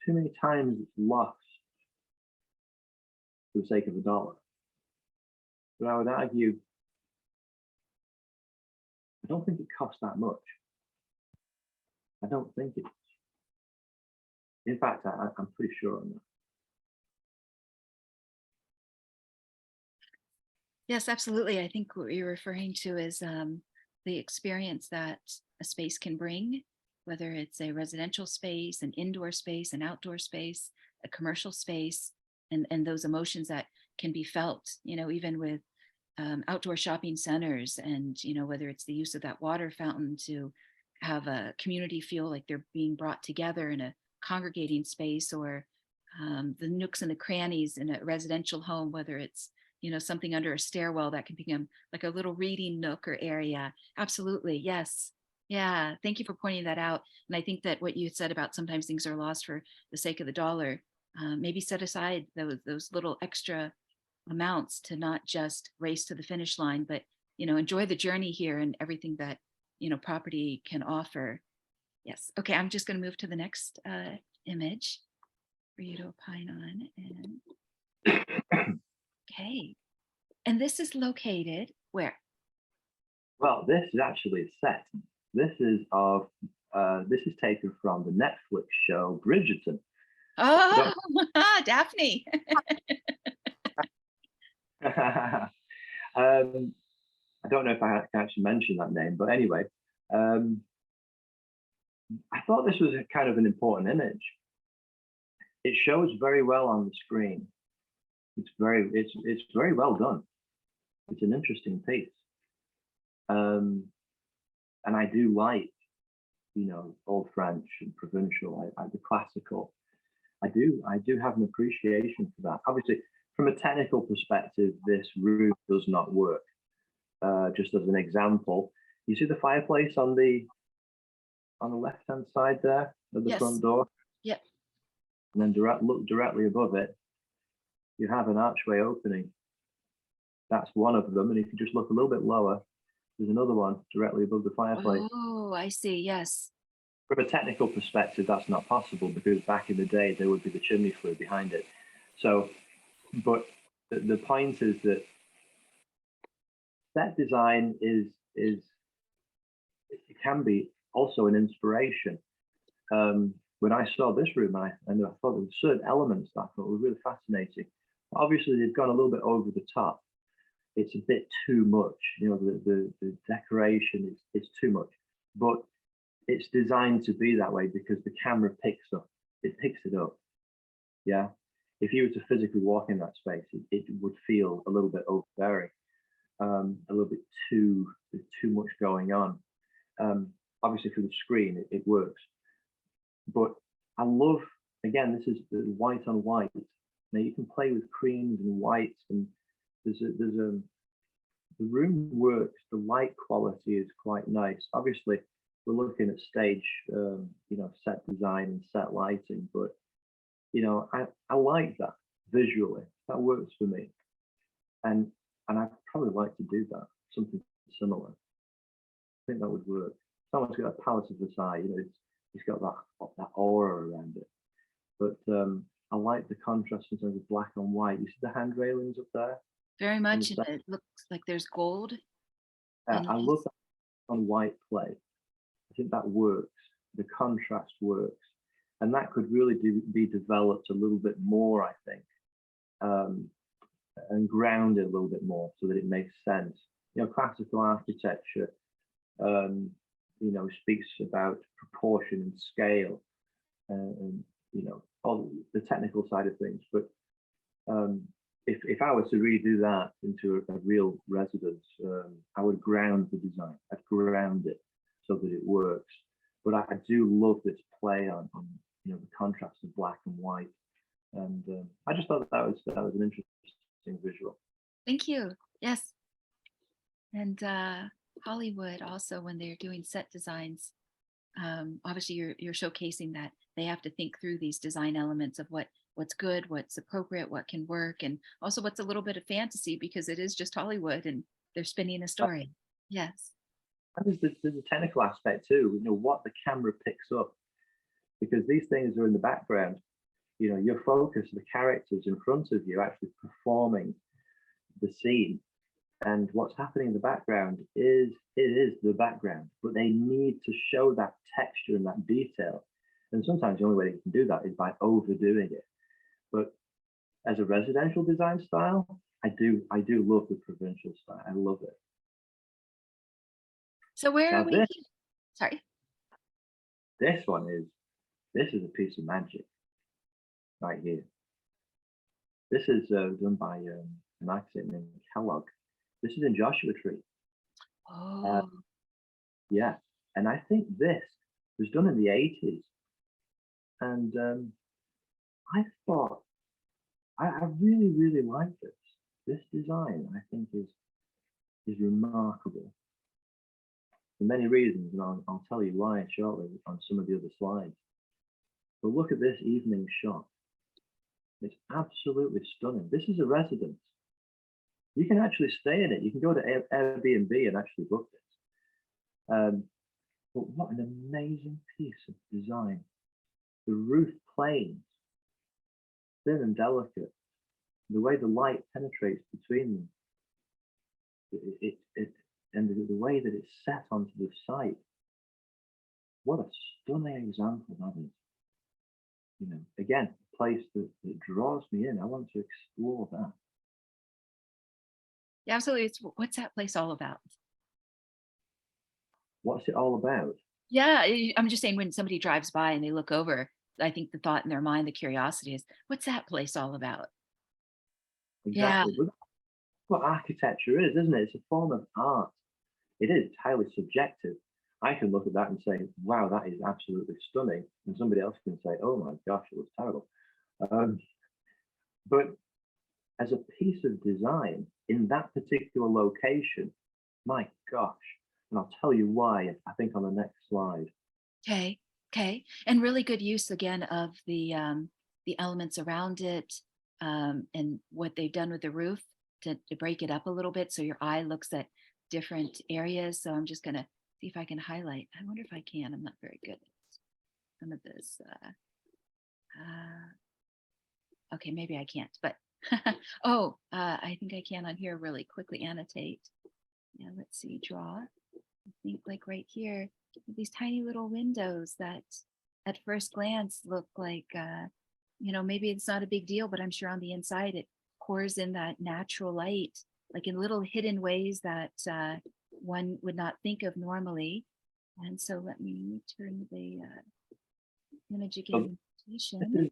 [SPEAKER 2] too many times it's lost for the sake of a dollar. But I would argue, I don't think it costs that much. I don't think it. In fact, I'm pretty sure on that.
[SPEAKER 1] Yes, absolutely. I think what you're referring to is the experience that a space can bring, whether it's a residential space, an indoor space, an outdoor space, a commercial space, and those emotions that can be felt, even with outdoor shopping centers, and, whether it's the use of that water fountain to have a community feel like they're being brought together in a congregating space, or the nooks and the crannies in a residential home, whether it's something under a stairwell that can become like a little reading nook or area. Absolutely. Yes. Yeah. Thank you for pointing that out. And I think that what you said about sometimes things are lost for the sake of the dollar, maybe set aside those little extra amounts to not just race to the finish line, but, enjoy the journey here and everything that, property can offer. Yes. Okay. I'm just going to move to the next image for you to opine on. And okay. And this is located where?
[SPEAKER 2] Well, this is actually a set. This is taken from the Netflix show Bridgerton.
[SPEAKER 1] Oh, Daphne.
[SPEAKER 2] I don't know if I can actually mention that name, but anyway, I thought this was a kind of an important image. It shows very well on the screen. It's very well done. It's an interesting piece, and I do like, old French and provincial. I the classical. I do have an appreciation for that. Obviously, from a technical perspective, this roof does not work. Just as an example, you see the fireplace on the left-hand side there of the front door?
[SPEAKER 1] Yep.
[SPEAKER 2] And then look directly above it, you have an archway opening. That's one of them. And if you just look a little bit lower, there's another one directly above the fireplace.
[SPEAKER 1] Oh, I see. Yes.
[SPEAKER 2] From a technical perspective, that's not possible because back in the day, there would be the chimney flue behind it. So, but the point is that set design is it can be also an inspiration. When I saw this room, I thought there were certain elements that I thought were really fascinating. Obviously, they've gone a little bit over the top. It's a bit too much. The decoration is too much, but it's designed to be that way because the camera picks it up. Yeah. If you were to physically walk in that space, it would feel a little bit overbearing, a little bit too much going on. Obviously, for the screen, it works. But I love, again, this is the white on white. Now you can play with creams and whites, and there's the room works. The light quality is quite nice. Obviously, we're looking at stage, set design and set lighting, but I like that visually. That works for me, and I'd probably like to do that, something similar. I think that would work. Someone's got a Palace of Versailles, it's got that aura around it. But I like the contrast in terms of black and white. You see the hand railings up there?
[SPEAKER 1] Very much. And it looks like there's gold.
[SPEAKER 2] I love that on white plate. I think that works. The contrast works. And that could really be developed a little bit more, I think, and grounded a little bit more so that it makes sense. Classical architecture, speaks about proportion and scale, and all the technical side of things. But if I was to redo that into a real residence, I would ground the design. I'd ground it so that it works. But I do love this play on the contrast of black and white, and I just thought that was an interesting visual.
[SPEAKER 1] Thank you. Yes. And Hollywood also, when they're doing set designs, obviously you're showcasing that they have to think through these design elements of what's good, what's appropriate, what can work, and also what's a little bit of fantasy, because it is just Hollywood and they're spinning a story. Yes.
[SPEAKER 2] And there's a technical aspect too, what the camera picks up, because these things are in the background. Your focus, the characters in front of you actually performing the scene, and what's happening in the background is the background, but they need to show that texture and that detail. And sometimes the only way you can do that is by overdoing it. But as a residential design style, I do love the provincial style. I love it.
[SPEAKER 1] So where
[SPEAKER 2] Now
[SPEAKER 1] are we? Sorry.
[SPEAKER 2] This is a piece of magic right here. This is done by an architect named Kellogg. This is in Joshua Tree.
[SPEAKER 1] Oh.
[SPEAKER 2] Yeah, and I think this was done in the 80s. And I thought, I really, really like this. This design, I think, is remarkable for many reasons, and I'll tell you why shortly on some of the other slides. But look at this evening shot. It's absolutely stunning. This is a residence. You can actually stay in it. You can go to Airbnb and actually book this. But what an amazing piece of design. The roof planes, thin and delicate. The way the light penetrates between them. And the way that it's set onto the site. What a stunning example that is. Again, a place that draws me in. I want to explore that.
[SPEAKER 1] Yeah, absolutely. What's that place all about?
[SPEAKER 2] What's it all about?
[SPEAKER 1] Yeah, I'm just saying, when somebody drives by and they look over, I think the thought in their mind, the curiosity is, what's that place all about?
[SPEAKER 2] Exactly.
[SPEAKER 1] Yeah.
[SPEAKER 2] But that's what architecture is, isn't it? It's a form of art. It is highly subjective. I can look at that and say, wow, that is absolutely stunning. And somebody else can say, oh my gosh, it looks terrible. But as a piece of design in that particular location, my gosh. And I'll tell you why, I think, on the next slide.
[SPEAKER 1] Okay. Okay. And really good use again of the elements around it, and what they've done with the roof to break it up a little bit so your eye looks at different areas. So I'm just going to see if I can highlight. I wonder if I can. I'm not very good at some of this. Okay, maybe I can't, but I think I can on here really quickly annotate. Yeah, let's see, draw. I think like right here, these tiny little windows that at first glance look like, maybe it's not a big deal, but I'm sure on the inside it pours in that natural light, like in little hidden ways that one would not think of normally. And so let me turn the image again.
[SPEAKER 2] This is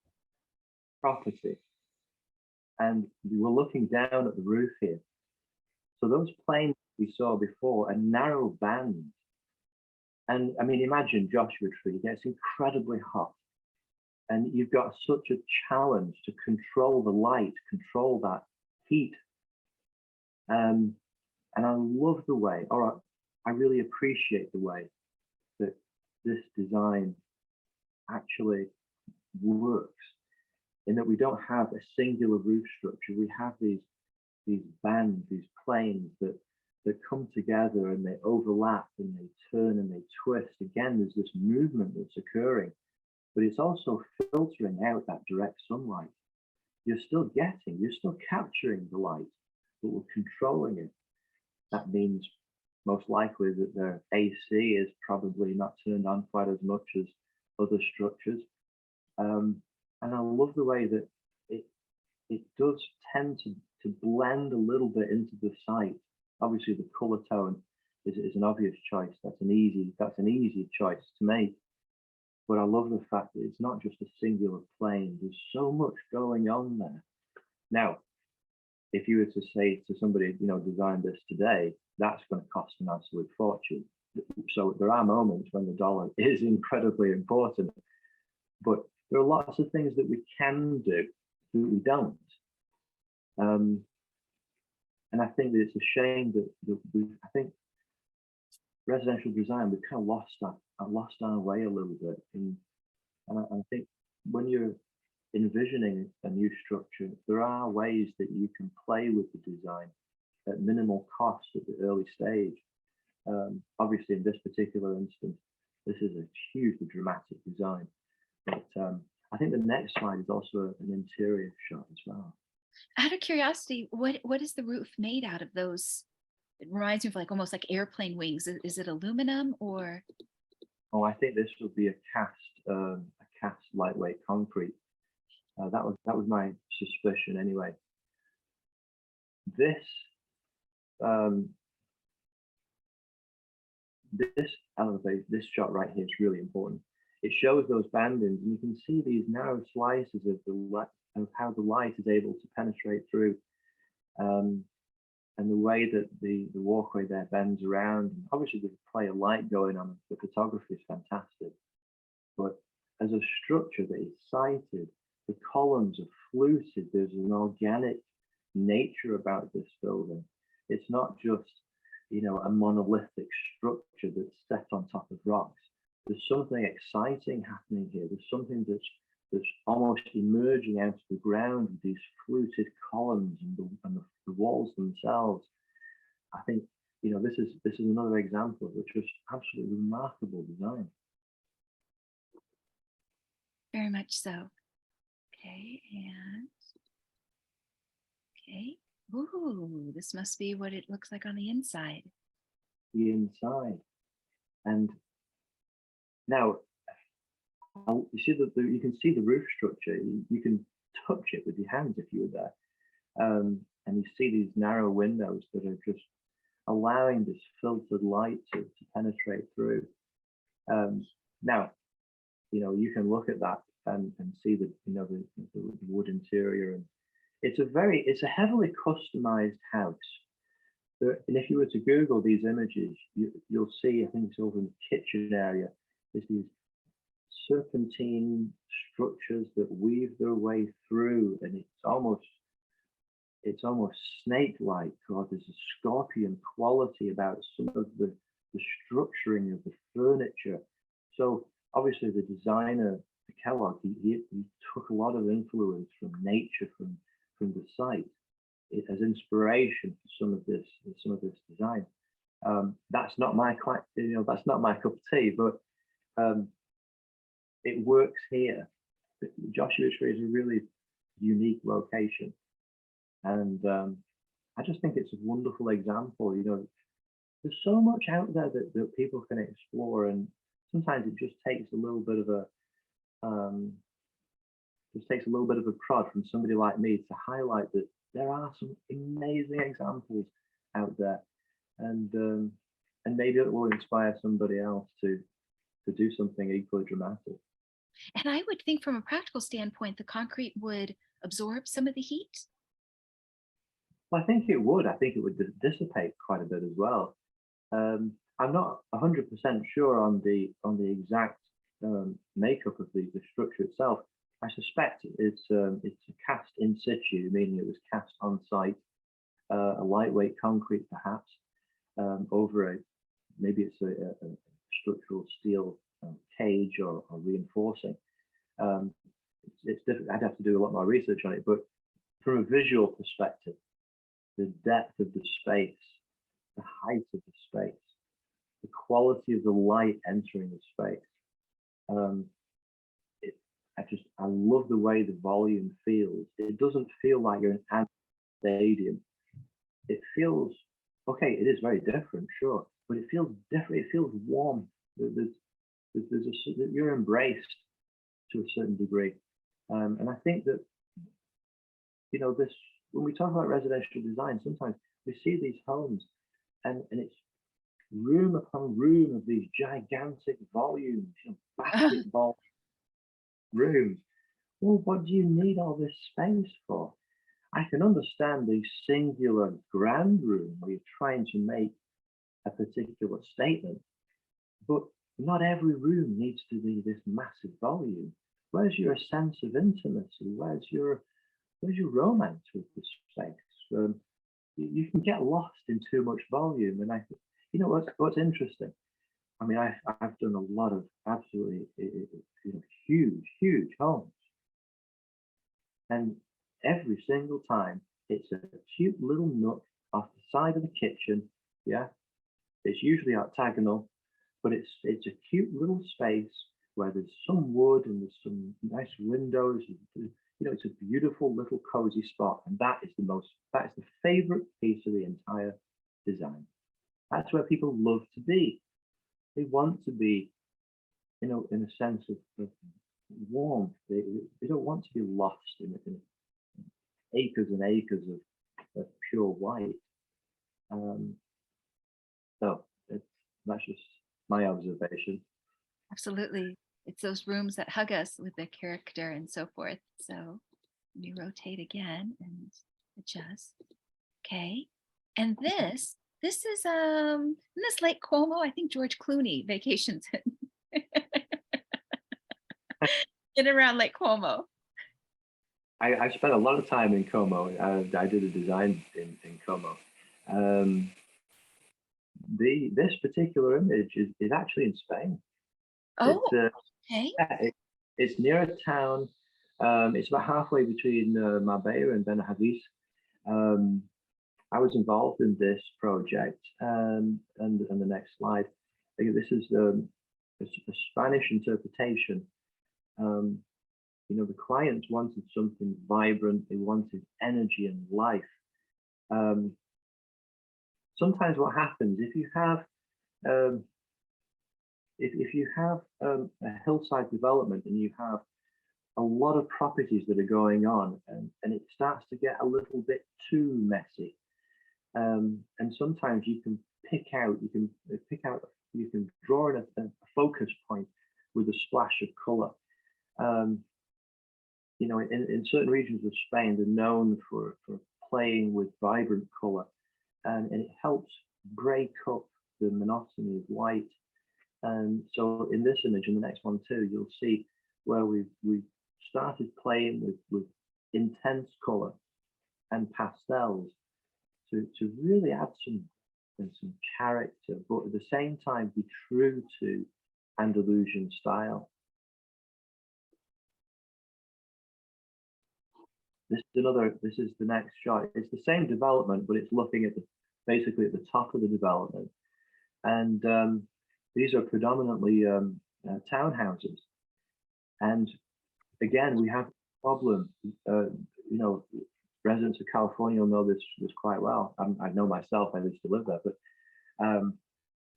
[SPEAKER 2] property. And we're looking down at the roof here. So those planes we saw before are narrow bands. And I mean, imagine Joshua Tree, it gets incredibly hot. And you've got such a challenge to control the light, control that heat. And And I love the way, or I really appreciate the way that this design actually works, in that we don't have a singular roof structure. We have these bands, these planes that come together and they overlap and they turn and they twist. Again, there's this movement that's occurring, but it's also filtering out that direct sunlight. You're still capturing the light, but we're controlling it. That means most likely that their AC is probably not turned on quite as much as other structures. And I love the way that it does tend to blend a little bit into the site. Obviously, the color tone is an obvious choice. That's an easy choice to make. But I love the fact that it's not just a singular plane. There's so much going on there. Now, if you were to say to somebody, design this today, that's going to cost an absolute fortune. So there are moments when the dollar is incredibly important, but there are lots of things that we can do that we don't. And I think that it's a shame that I think residential design, we've kind of lost our way a little bit. And I think when you're envisioning a new structure, there are ways that you can play with the design at minimal cost at the early stage. Obviously, in this particular instance, this is a hugely dramatic design. But I think the next slide is also an interior shot as well.
[SPEAKER 1] Out of curiosity, what is the roof made out of those? It reminds me of almost like airplane wings. Is it aluminum or?
[SPEAKER 2] Oh, I think this would be a cast lightweight concrete. That was my suspicion anyway. This this shot right here is really important. It shows those bandings, and you can see these narrow slices of how the light is able to penetrate through, and the way that the walkway there bends around. And obviously, the play of light going on. The photography is fantastic, but as a structure that is sited, the columns are fluted. There's an organic nature about this building. It's not just a monolithic structure that's set on top of rocks. There's something exciting happening here. There's something that's almost emerging out of the ground with these fluted columns and the walls themselves. I think this is another example of just absolutely remarkable design.
[SPEAKER 1] Very much so. Okay, and okay. Ooh, this must be what it looks like on the inside.
[SPEAKER 2] The inside, and now you see you can see the roof structure. You can touch it with your hands if you were there, and you see these narrow windows that are just allowing this filtered light to penetrate through. Now, you can look at that and see the wood interior, and it's a heavily customized house. And if you were to Google these images, you'll see, I think it's over in the kitchen area, there's these serpentine structures that weave their way through, and it's almost snake-like, or there's a scorpion quality about some of the structuring of the furniture. So obviously the designer, Kellogg, he took a lot of influence from nature, from the site, as inspiration for some of this design. That's not my that's not my cup of tea, but it works here. Joshua Tree is a really unique location, and I just think it's a wonderful example. There's so much out there that people can explore, and sometimes it just takes a little bit of a prod from somebody like me to highlight that there are some amazing examples out there, and maybe it will inspire somebody else to do something equally dramatic.
[SPEAKER 1] And I would think from a practical standpoint, the concrete would absorb some of the heat.
[SPEAKER 2] Well, I think it would. I think it would dissipate quite a bit as well. I'm not 100% sure on the exact makeup of the structure itself. I suspect it's a cast in situ, meaning it was cast on site, a lightweight concrete perhaps. over maybe it's a structural steel cage or reinforcing. It's different. I'd have to do a lot more research on it, but from a visual perspective, the depth of the space, the height of the space, the quality of the light entering the space. I love the way the volume feels. It doesn't feel like you're in an stadium. It feels, okay, it is very different, sure, but it feels different. It feels warm. You're embraced to a certain degree. And I think that, this, when we talk about residential design, sometimes we see these homes and it's room upon room of these gigantic volumes, basketball rooms. Well, what do you need all this space for? I can understand the singular grand room where you're trying to make a particular statement, but not every room needs to be this massive volume. Where's your sense of intimacy? Where's your romance with the space? You can get lost in too much volume, and what's interesting. I mean, I've done a lot of absolutely huge homes, and every single time it's a cute little nook off the side of the kitchen. Yeah, it's usually octagonal, but it's a cute little space where there's some wood and there's some nice windows. It's a beautiful little cozy spot, and that is the favorite piece of the entire design. That's where people love to be. They want to be, in a sense of warmth. They don't want to be lost in acres and acres of pure white. So that's just my observation.
[SPEAKER 1] Absolutely. It's those rooms that hug us with the character and so forth. So let me rotate again and adjust. Okay. And this is this Lake Como. I think George Clooney vacations in around Lake Como.
[SPEAKER 2] I spent a lot of time in Como. I did a design in Como. This particular image is actually in Spain.
[SPEAKER 1] Oh, okay.
[SPEAKER 2] It's near a town. It's about halfway between Marbella and Benavides. I was involved in this project, and the next slide. This is a Spanish interpretation. The clients wanted something vibrant. They wanted energy and life. Sometimes what happens if you have a hillside development and you have a lot of properties that are going on, and it starts to get a little bit too messy. And sometimes you can draw in a focus point with a splash of color. In certain regions of Spain, they're known for playing with vibrant color, and it helps break up the monotony of white. And so in this image, in the next one too, you'll see where we started playing with intense color and pastels to really add some character, but at the same time be true to Andalusian style. This is the next shot. It's the same development, but it's looking at basically at the top of the development. And these are predominantly townhouses. And again, we have a problem. Residents of California will know this quite well. I know myself, I used to live there, but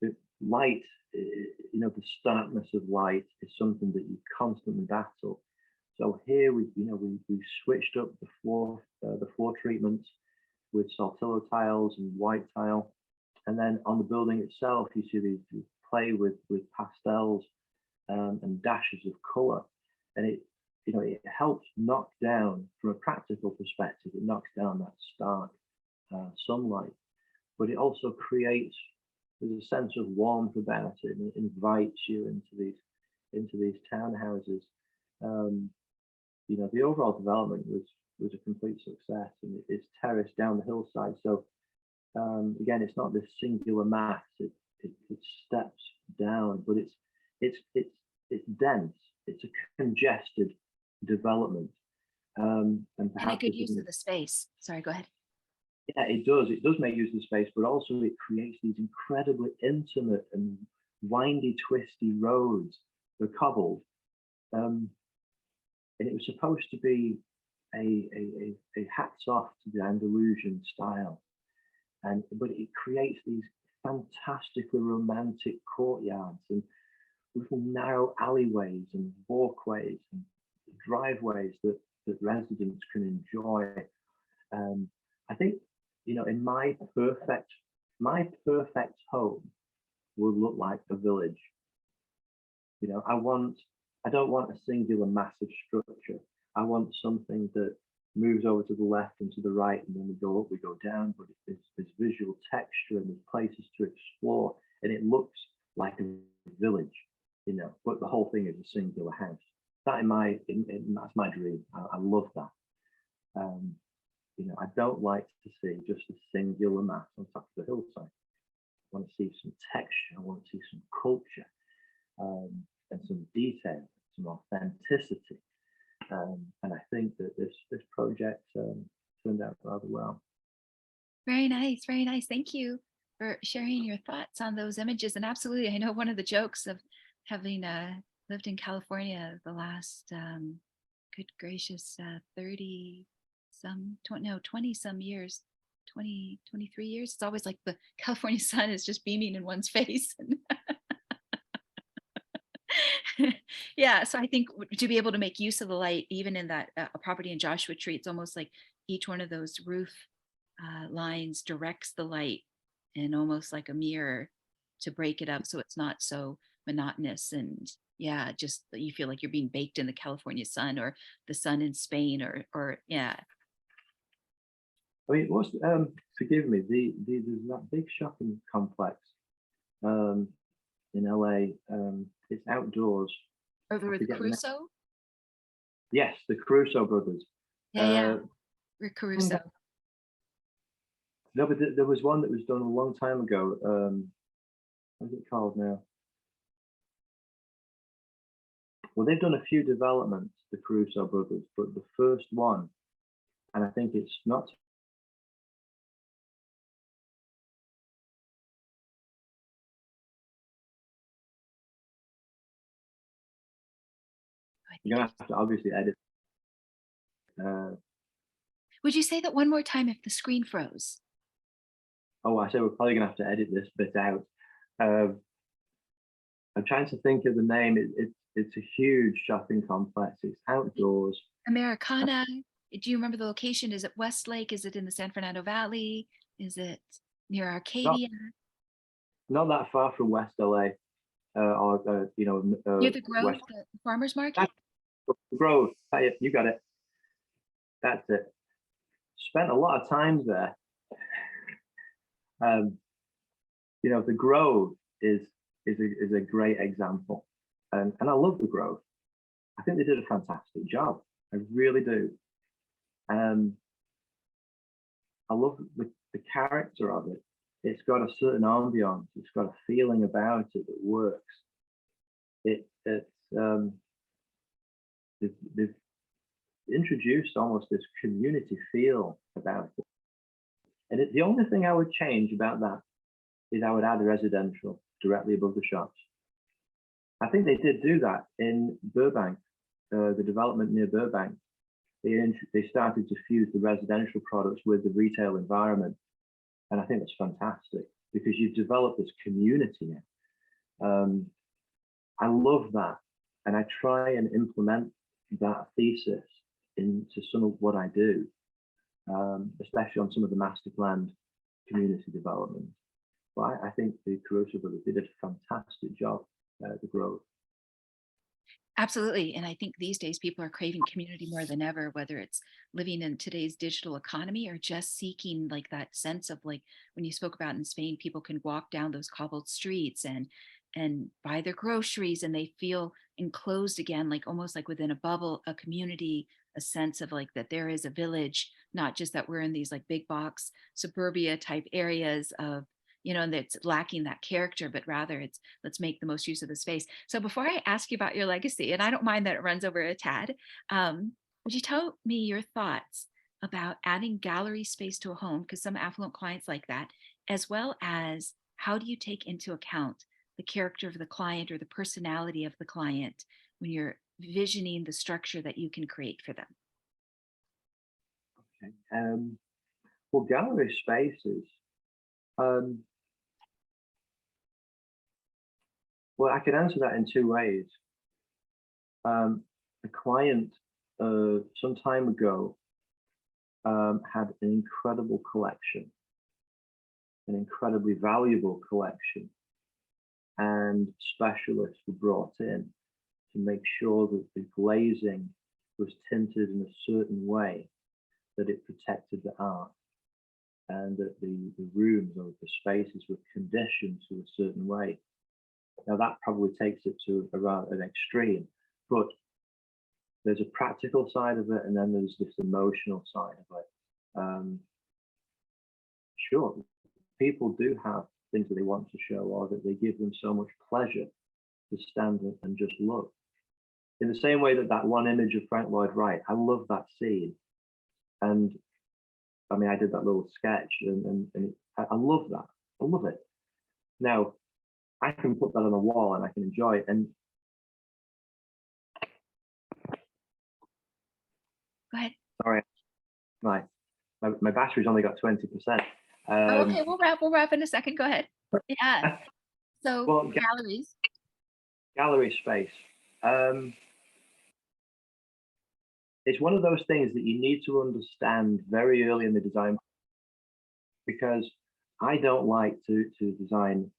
[SPEAKER 2] the light, the starkness of light is something that you constantly battle. So here we switched up the floor treatments with saltillo tiles and white tile, and then on the building itself, you see these play with pastels and dashes of color, and it helps knock down, from a practical perspective, it knocks down that stark sunlight, but it also creates, there's a sense of warmth about it, and it invites you into these townhouses. The overall development was a complete success, and it's terraced down the hillside. So Again, it's not this singular mass. It steps down, but it's dense. It's a congested development, and
[SPEAKER 1] And a
[SPEAKER 2] perhaps
[SPEAKER 1] good
[SPEAKER 2] this
[SPEAKER 1] use of
[SPEAKER 2] isn't.
[SPEAKER 1] the space. Sorry, go ahead.
[SPEAKER 2] Yeah, it does. It does make use of space, but also it creates these incredibly intimate and windy, twisty roads. They're cobbled, um, and it was supposed to be a hats off to the Andalusian style, and but it creates these fantastically romantic courtyards and little narrow alleyways and walkways and driveways that residents can enjoy. Um, I think, in my perfect home would look like a village. I don't want a singular massive structure. I want something that moves over to the left and to the right, and then we go up, we go down, but there's visual texture and there's places to explore, and it looks like a village, but the whole thing is a singular house. That's my dream. I love that. Um, I don't like to see just a singular mass on top of the hillside. I want to see some texture. I want to see some culture, and some detail, some authenticity. And I think that this project turned out rather well.
[SPEAKER 1] Very nice. Very nice. Thank you for sharing your thoughts on those images. And absolutely, I know one of the jokes of having lived in California the last, good gracious, 30 some, 20 some years, 20, 23 years. It's always like the California sun is just beaming in one's face. Yeah, so I think to be able to make use of the light, even in that a property in Joshua Tree, it's almost like each one of those roof lines directs the light and almost like a mirror to break it up so it's not so monotonous. And yeah, just you feel like you're being baked in the California sun or the sun in Spain or yeah.
[SPEAKER 2] I mean, forgive me, there's that big shopping complex in LA. It's outdoors.
[SPEAKER 1] Over
[SPEAKER 2] I
[SPEAKER 1] with
[SPEAKER 2] forget the name.
[SPEAKER 1] Crusoe.
[SPEAKER 2] Yes, the Crusoe brothers.
[SPEAKER 1] Yeah,
[SPEAKER 2] Uh,
[SPEAKER 1] Rick Caruso.
[SPEAKER 2] no, but there was one that was done a long time ago. What's it called now? Well, they've done a few developments, the Crusoe brothers, but the first one, and I think it's not. You're gonna have to obviously edit.
[SPEAKER 1] Would you say that one more time if the screen froze?
[SPEAKER 2] Oh, I said we're probably gonna have to edit this bit out. I'm trying to think of the name. It's a huge shopping complex. It's outdoors.
[SPEAKER 1] Americana. Do you remember the location? Is it Westlake? Is it in the San Fernando Valley? Is it near
[SPEAKER 2] Not
[SPEAKER 1] Arcadia?
[SPEAKER 2] not that far from West LA, or
[SPEAKER 1] Near the Grove,
[SPEAKER 2] West
[SPEAKER 1] the farmers market?
[SPEAKER 2] Grove. Hey, you got it. That's it. Spent a lot of time there. The Grove is a great example, and I love the Grove. I think they did a fantastic job. I really do. I love the character of it. It's got a certain ambiance. It's got a feeling about it that works. They've introduced almost this community feel about it. And the only thing I would change about that is I would add a residential directly above the shops. I think they did do that in Burbank, the development near Burbank. They started to fuse the residential products with the retail environment. And I think that's fantastic because you've developed this community now. I love that. And I try and implement that thesis into some of what I do, especially on some of the master planned community development. But I think the Caruso brothers did a fantastic job at the Grove.
[SPEAKER 1] Absolutely. And I think these days people are craving community more than ever, whether it's living in today's digital economy or just seeking like that sense of like when you spoke about in Spain, people can walk down those cobbled streets and buy their groceries and they feel enclosed again, like almost like within a bubble, a community, a sense of like that there is a village, not just that we're in these like big box suburbia type areas of, and that's lacking that character, but rather it's let's make the most use of the space. So before I ask you about your legacy, and I don't mind that it runs over a tad, would you tell me your thoughts about adding gallery space to a home? Because some affluent clients like that, as well as how do you take into account the character of the client or the personality of the client when you're visioning the structure that you can create for them?
[SPEAKER 2] Okay. Well, gallery spaces. Um, well, I could answer that in two ways. A client some time ago had an incredible collection, an incredibly valuable collection, and specialists were brought in to make sure that the glazing was tinted in a certain way that it protected the art, and that the rooms or the spaces were conditioned to a certain way. Now that probably takes it to around an extreme, but there's a practical side of it, and then there's this emotional side of it. Sure, people do have things that they want to show, or that they give them so much pleasure to stand and just look. In the same way that that one image of Frank Lloyd Wright, I love that scene, and I mean, I did that little sketch, and I love that. I love it. Now, I can put that on a wall and I can enjoy it. And
[SPEAKER 1] Go ahead.
[SPEAKER 2] sorry, my battery's only got 20%.
[SPEAKER 1] Okay, we'll wrap in a second. Go ahead. Yeah. So
[SPEAKER 2] well,
[SPEAKER 1] galleries.
[SPEAKER 2] Gallery space. It's one of those things that you need to understand very early in the design, because I don't like to design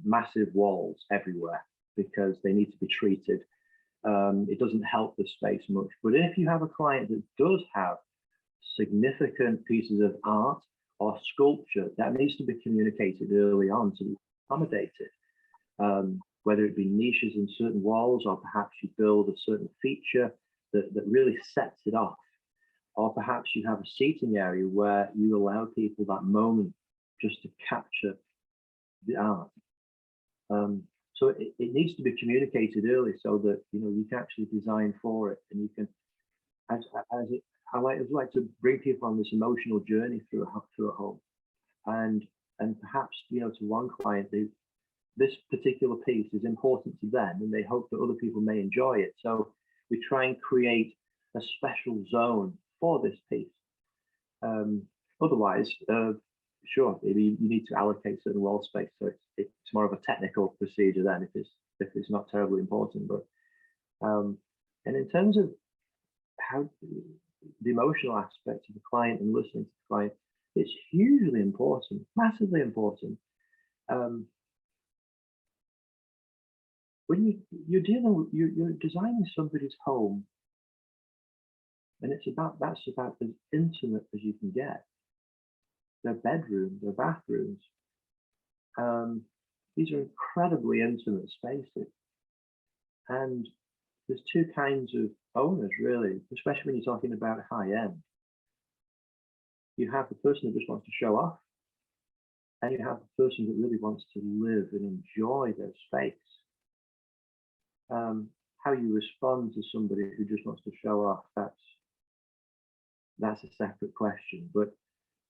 [SPEAKER 2] massive walls everywhere, because they need to be treated. It doesn't help the space much. But if you have a client that does have significant pieces of art or sculpture, that needs to be communicated early on to accommodate it. Whether it be niches in certain walls, or perhaps you build a certain feature that really sets it off. Or perhaps you have a seating area where you allow people that moment just to capture the art. So it needs to be communicated early, so that you can actually design for it, and you can, I like to bring people on this emotional journey through a home, and perhaps to one client, this particular piece is important to them, and they hope that other people may enjoy it. So we try and create a special zone for this piece. Otherwise, sure, maybe you need to allocate certain wall space, so it's more of a technical procedure then, if it's not terribly important. But and in terms of how the emotional aspect of the client and listening to the client, it's hugely important, massively important. When you're designing somebody's home, and that's about as intimate as you can get. Their bedroom, their bathrooms. These are incredibly intimate spaces. And there's two kinds of owners, really, especially when you're talking about high end. You have the person that just wants to show off, and you have the person that really wants to live and enjoy their space. How you respond to somebody who just wants to show off, that's a separate question. But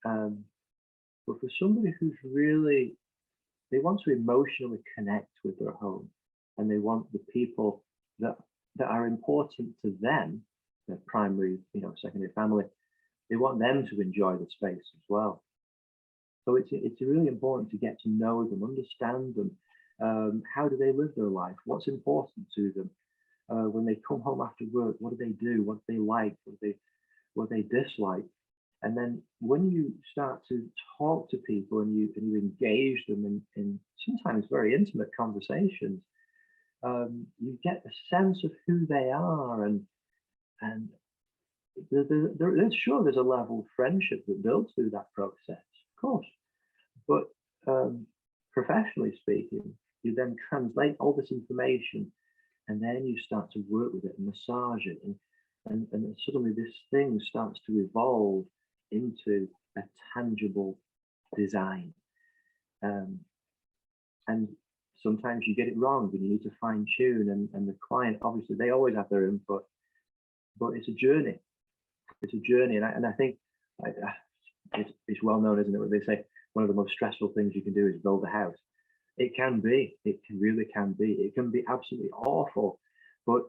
[SPEAKER 2] for somebody who's really, they want to emotionally connect with their home, and they want the people that are important to them, their primary, secondary family, they want them to enjoy the space as well. So it's really important to get to know them, understand them. How do they live their life? What's important to them? When they come home after work, what do they do? What do they like? What they dislike? And then when you start to talk to people, and you engage them in sometimes very intimate conversations, you get a sense of who they are, and there's a level of friendship that builds through that process, of course. But professionally speaking, you then translate all this information, and then you start to work with it and massage it, and and then suddenly this thing starts to evolve into a tangible design. Um, and sometimes you get it wrong and you need to fine tune, and the client, obviously, they always have their input, but it's a journey. It's a journey. And I think it's well known, isn't it, when they say one of the most stressful things you can do is build a house. It can be, really can be. It can be absolutely awful. But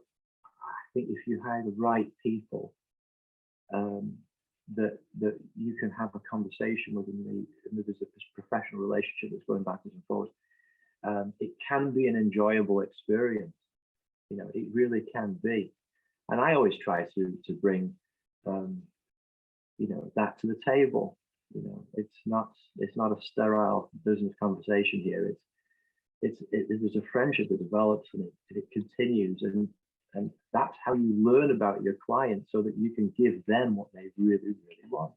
[SPEAKER 2] I think if you hire the right people, that you can have a conversation with them, and there's this professional relationship that's going backwards and forwards. It can be an enjoyable experience. It really can be. And I always try to bring that to the table. It's not a sterile business conversation here. There's a friendship that develops, and it continues, and that's how you learn about your clients, so that you can give them what they really, really want.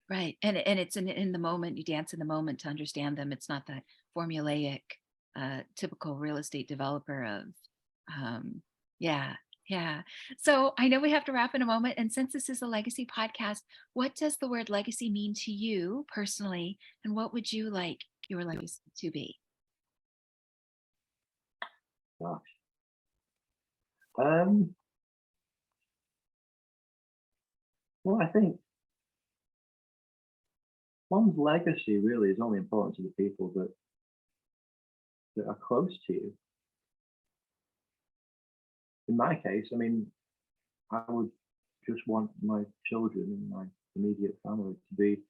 [SPEAKER 1] Right. And it's in the moment, you dance in the moment to understand them. It's not that formulaic, typical real estate developer of, yeah, yeah. So I know we have to wrap in a moment. And since this is a legacy podcast, what does the word legacy mean to you personally? And what would you like your legacy to be?
[SPEAKER 2] Gosh. Well, I think one's legacy really is only important to the people that are close to you. In my case, I mean, I would just want my children and my immediate family to be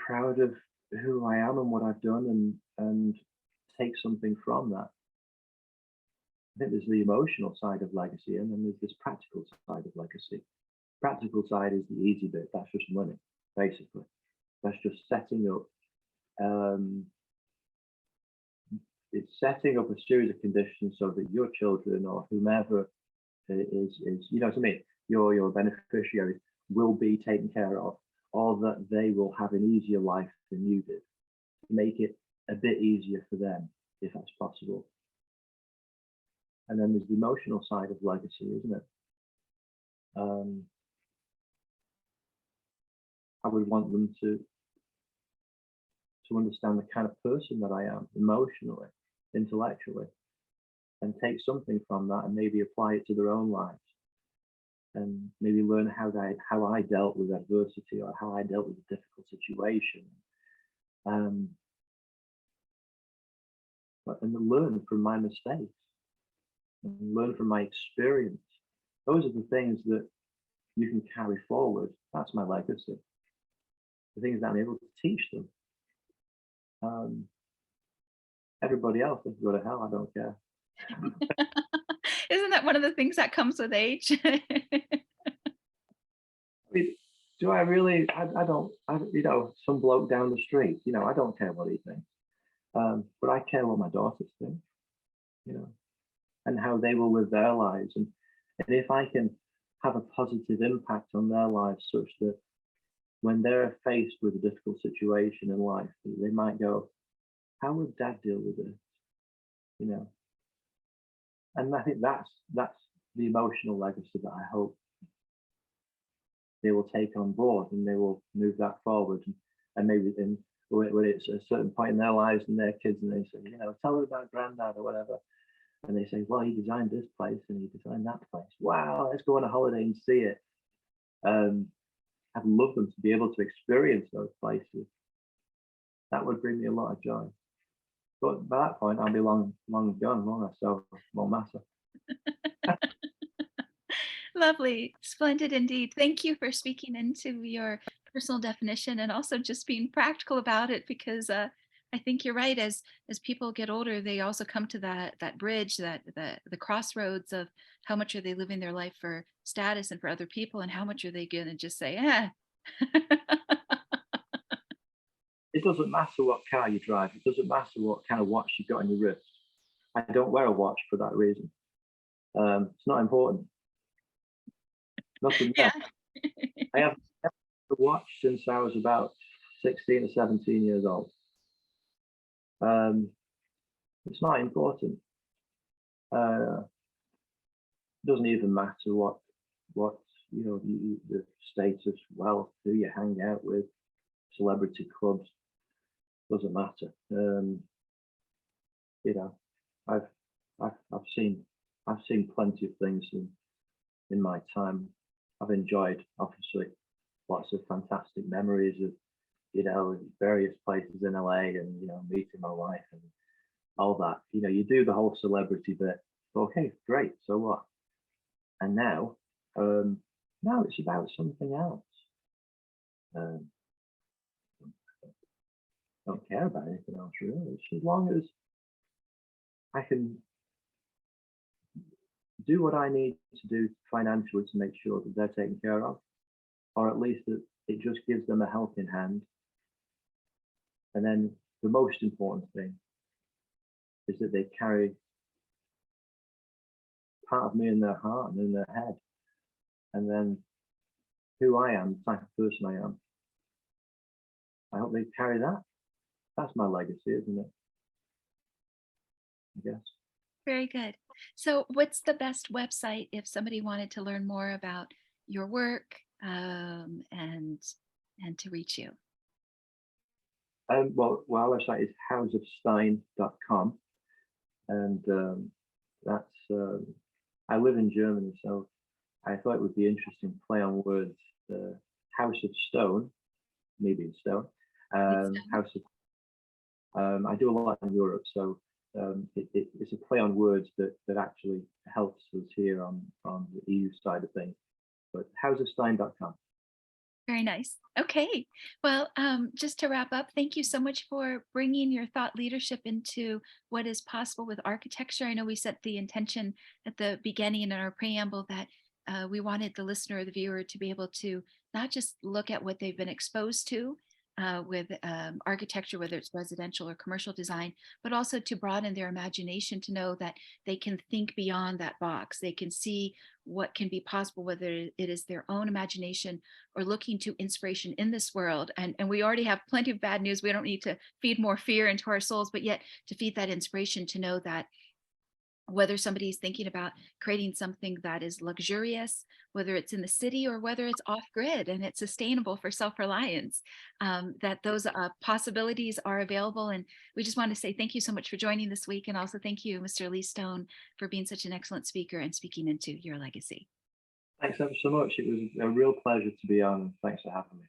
[SPEAKER 2] proud of who I am and what I've done, and take something from that. I think there's the emotional side of legacy, and then there's this practical side of legacy. Practical side is the easy bit. That's just money, basically. That's just setting up. It's setting up a series of conditions so that your children or whomever is what I mean, your beneficiaries will be taken care of, or that they will have an easier life than you did. Make it a bit easier for them, if that's possible. And then there's the emotional side of legacy, isn't it? I would want them to understand the kind of person that I am emotionally, intellectually, and take something from that and maybe apply it to their own lives, and maybe learn how I dealt with adversity, or how I dealt with a difficult situation, and learn from my mistakes, and learn from my experience. Those are the things that you can carry forward. That's my legacy. The things that I'm able to teach them. Everybody else can go to hell. I don't care.
[SPEAKER 1] Isn't that one of the things that comes with age?
[SPEAKER 2] I mean, do I really? I don't. Some bloke down the street. I don't care what he thinks. But I care what my daughters think. And how they will live their lives, and if I can have a positive impact on their lives, such that when they're faced with a difficult situation in life, they might go, "How would Dad deal with this?" And I think that's the emotional legacy that I hope they will take on board, and they will move that forward. And maybe when it's a certain point in their lives and their kids, and they say, tell her about Granddad or whatever, and they say, well, he designed this place and he designed that place. Wow, let's go on a holiday and see it. I'd love them to be able to experience those places. That would bring me a lot of joy. But by that point, I'll be long gone, won't I? So it won't matter.
[SPEAKER 1] Lovely. Splendid indeed. Thank you for speaking into your personal definition, and also just being practical about it, because I think you're right. As people get older, they also come to that bridge, that the crossroads of how much are they living their life for status and for other people, and how much are they going to just say, eh.
[SPEAKER 2] It doesn't matter what car you drive. It doesn't matter what kind of watch you've got on your wrist. I don't wear a watch for that reason. It's not important. Nothing else. I have a watch since I was about 16 or 17 years old. It's not important. doesn't even matter what the status, wealth, who you hang out with, celebrity clubs, doesn't matter. You know, I've I've seen plenty of things in my time. I've enjoyed, obviously, lots of fantastic memories of, various places in LA, and meeting my wife and all that. You do the whole celebrity bit. Okay, great. So what? And um, now it's about something else. Um, don't care about anything else really. It's as long as I can do what I need to do financially to make sure that they're taken care of, or at least that it just gives them a helping hand. And then the most important thing is that they carry part of me in their heart and in their head. And then who I am, the type of person I am, I hope they carry that. That's my legacy, isn't it? I guess.
[SPEAKER 1] Very good. So, what's the best website if somebody wanted to learn more about your work, and to reach you?
[SPEAKER 2] Well, our website is housofstein.com, and that's I live in Germany, so I thought it would be interesting play on words. House of Stone, maybe in stone. House of I do a lot in Europe, so it's a play on words that actually helps us here on the EU side of things. But housofstein.com.
[SPEAKER 1] Very nice. Okay. Well, just to wrap up, thank you so much for bringing your thought leadership into what is possible with architecture. I know we set the intention at the beginning in our preamble that we wanted the listener or the viewer to be able to not just look at what they've been exposed to with architecture, whether it's residential or commercial design, but also to broaden their imagination to know that they can think beyond that box. They can see what can be possible, whether it is their own imagination or looking to inspiration in this world. And we already have plenty of bad news. We don't need to feed more fear into our souls, but yet to feed that inspiration to know that whether somebody's thinking about creating something that is luxurious, whether it's in the city or whether it's off grid and it's sustainable for self-reliance, that those possibilities are available. And we just want to say thank you so much for joining this week. And also thank you, Mr. Lee Stone, for being such an excellent speaker and speaking into your legacy.
[SPEAKER 2] Thanks ever so much. It was a real pleasure to be on, and thanks for having me.